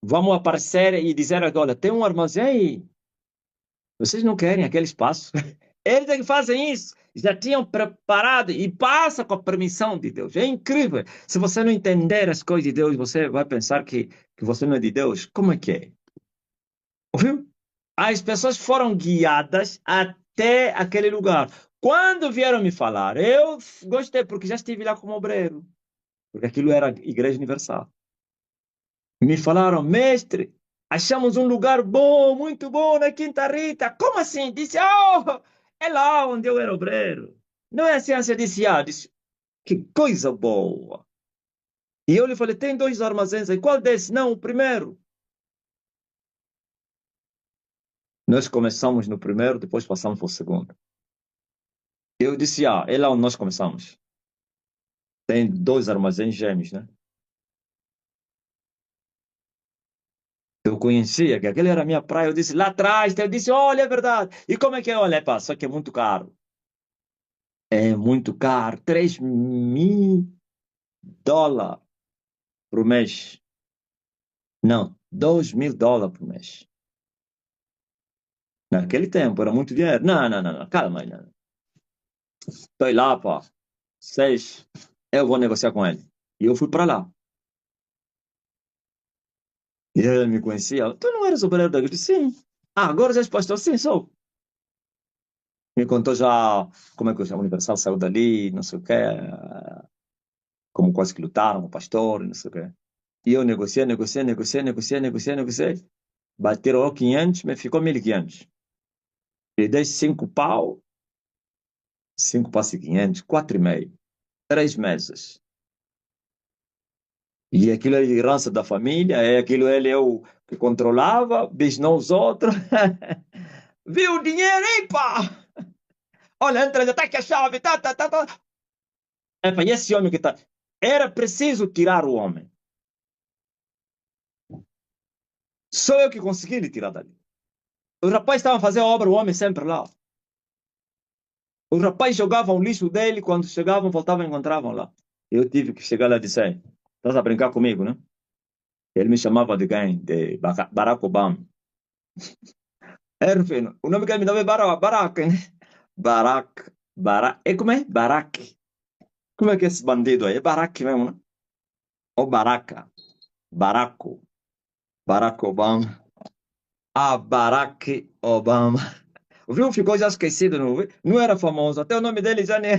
vão aparecer e dizer: olha, tem um armazém aí. Vocês não querem aquele espaço? Eles é que fazem isso. Já tinham preparado e passa com a permissão de Deus. É incrível. Se você não entender as coisas de Deus, você vai pensar que você não é de Deus. Como é que é? Ouviu? As pessoas foram guiadas até aquele lugar. Quando vieram me falar, eu gostei, porque já estive lá como obreiro, porque aquilo era Igreja Universal. Me falaram, mestre, achamos um lugar bom, muito bom na Quinta Rita. Como assim? Disse, oh, é lá onde eu era obreiro. Não é assim, assim, disse, disse, que coisa boa. E eu lhe falei, tem dois armazéns aí, qual desses? Não, o primeiro. Nós começamos no primeiro, depois passamos para o segundo. Eu disse, é lá onde nós começamos. Tem dois armazéns gêmeos, né? Eu conhecia que aquele era a minha praia. Eu disse, lá atrás, eu disse, olha, é verdade. E como é que é? Olha, pá, só que é muito caro. É muito caro. 3.000 dólares por mês. Não, 2.000 dólares por mês. Naquele tempo era muito dinheiro. Não, não, não, não. Calma aí. Não. Estou lá, pá. Seis. Eu vou negociar com ele. E eu fui para lá. E ele me conhecia. Tu não eres obreiro da igreja? Sim. Ah, agora já és pastor? Sim, sou. Me contou já como é que o Universal saiu dali, não sei o quê, como quase que lutaram com o pastor, não sei o quê. E eu negociei, negociei, negociei, negociei, negociei, negociei. Bateram 500, me ficou 1.500. E dei 5 pau, 5 pau e 500, 4,5. 3 meses. E aquilo é herança da família, é aquilo ele é o que controlava, bisnou os outros. Viu o dinheiro aí, pá! Olha, entra, já tá aqui a chave, tá, tá, tá, tá. E esse homem que tá. Era preciso tirar o homem. Só eu que consegui lhe tirar dali. O rapaz estava a fazer a obra, o homem sempre lá. O rapaz jogava o lixo dele, quando chegavam, voltavam e encontravam lá. Eu tive que chegar lá e dizer: estás a brincar comigo, né? Ele me chamava de quem? De Barack Obama. Era, filho, o nome que ele me dava é Barack, né? Barack. E como é? Barack. Como é que é esse bandido aí? É Barack mesmo, né? Ou Baraka. Baraco. Barack Obama. Ah, Barack Obama. Viu? Ficou já esquecido, não, viu? Não era famoso. Até o nome dele já nem,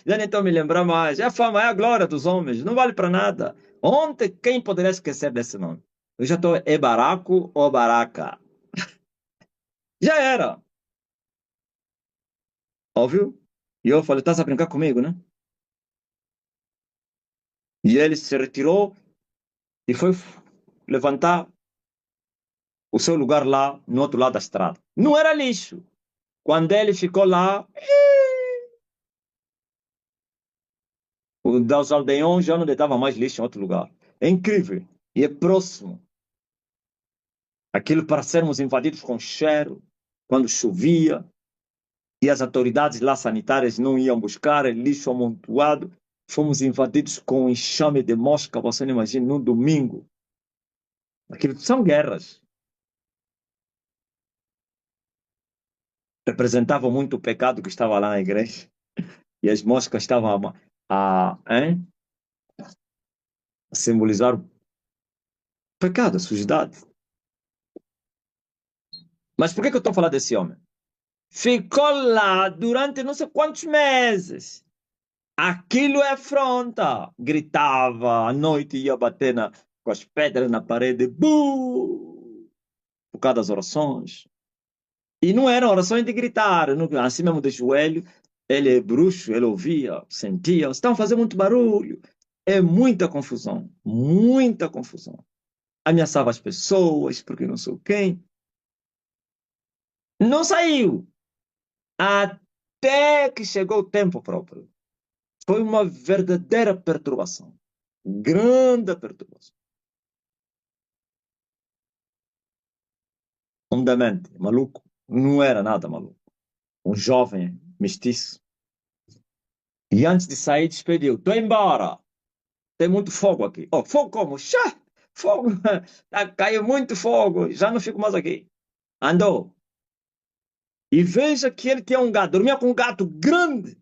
já nem estou me lembrando mais. É a fama, é a glória dos homens. Não vale para nada. Ontem, quem poderia esquecer desse nome? Eu já estou, é Baraco ou Baraka? Já era, óbvio. E eu falei, estás a brincar comigo, né? E ele se retirou e foi levantar o seu lugar lá no outro lado da estrada. Não era lixo. Quando ele ficou lá, o dos aldeões já não deitava mais lixo em outro lugar. É incrível. E é próximo. Aquilo para sermos invadidos com cheiro, quando chovia, e as autoridades lá sanitárias não iam buscar lixo amontoado. Fomos invadidos com um enxame de mosca, você não imagina, num domingo. Aquilo são guerras. Representavam muito o pecado que estava lá na igreja. E as moscas estavam a simbolizar o pecado, a sujidade. Mas por que eu estou falando desse homem? Ficou lá durante não sei quantos meses. Aquilo é afronta. Gritava, à noite ia bater com as pedras na parede, buh, por causa das orações. E não eram orações de gritar, não, assim mesmo de joelho. Ele é bruxo, ele ouvia, sentia, estão fazendo muito barulho. É muita confusão, muita confusão. Ameaçava as pessoas, porque não sei quem. Não saiu, até que chegou o tempo próprio. Foi uma verdadeira perturbação, grande perturbação. Um demente, maluco, não era nada maluco. Um jovem mestiço. E antes de sair, despediu: tô embora, tem muito fogo aqui. Oh, fogo como? Chá! Fogo! Caiu muito fogo, já não fico mais aqui. Andou. E veja que ele tinha um gato, dormia com um gato grande.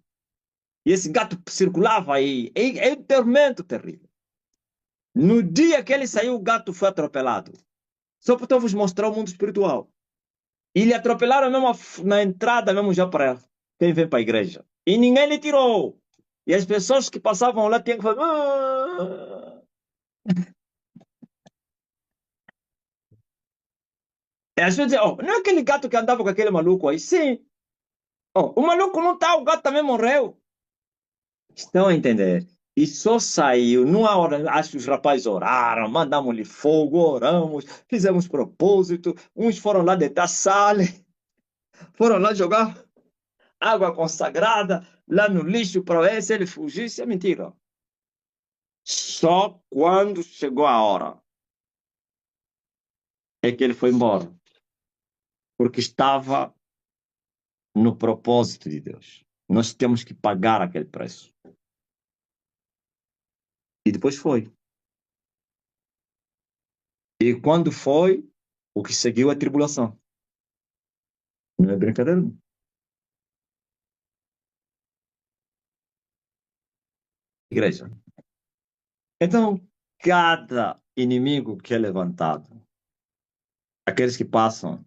E esse gato circulava aí. É um tormento terrível. No dia que ele saiu, o gato foi atropelado. Só para vos mostrar o mundo espiritual. E lhe atropelaram mesmo na entrada, mesmo já para quem vem para a igreja. E ninguém lhe tirou. E as pessoas que passavam lá tinham que fazer. "Ah". E as pessoas diziam: oh, não é aquele gato que andava com aquele maluco aí? Sim. Oh, o maluco não está, o gato também morreu. Estão a entender? E só saiu, numa hora, acho que os rapazes oraram, mandamos-lhe fogo, oramos, fizemos propósito, uns foram lá deitar sal, foram lá jogar água consagrada lá no lixo para ver se ele fugisse. É mentira. Só quando chegou a hora é que ele foi embora, porque estava no propósito de Deus. Nós temos que pagar aquele preço. E depois foi. E quando foi, o que seguiu é a tribulação. Não é brincadeira, não. Igreja. Então, cada inimigo que é levantado, aqueles que passam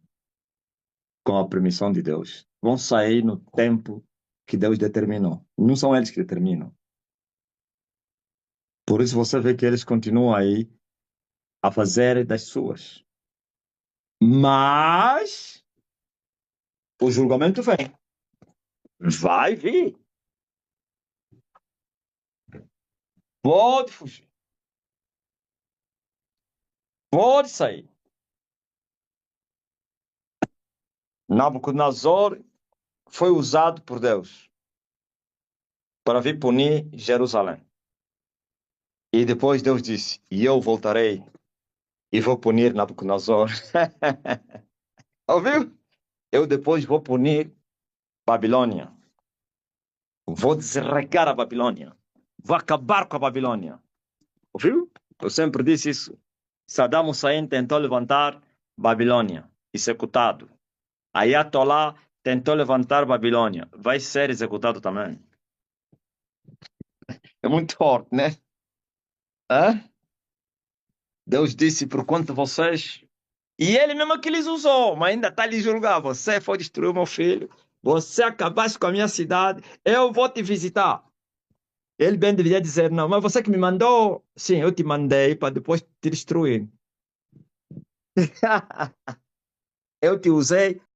com a permissão de Deus, vão sair no tempo que Deus determinou. Não são eles que determinam. Por isso você vê que eles continuam aí a fazer das suas. Mas o julgamento vem. Vai vir. Pode fugir. Pode sair. Nabucodonosor foi usado por Deus para vir punir Jerusalém. E depois Deus disse: e eu voltarei e vou punir Nabucodonosor. Ouviu? Eu depois vou punir Babilônia. Vou desregar a Babilônia. Vou acabar com a Babilônia. Ouviu? Eu sempre disse isso. Saddam Hussein tentou levantar Babilônia, executado. Ayatollah tentou levantar Babilônia, vai ser executado também. É muito forte, né? Hã? Deus disse por quanto vocês. E ele mesmo que lhes usou, mas ainda está lhe julgar. Você foi destruir o meu filho. Você acabaste com a minha cidade. Eu vou te visitar. Ele bem deveria dizer: não, mas você que me mandou. Sim, eu te mandei para depois te destruir. Eu te usei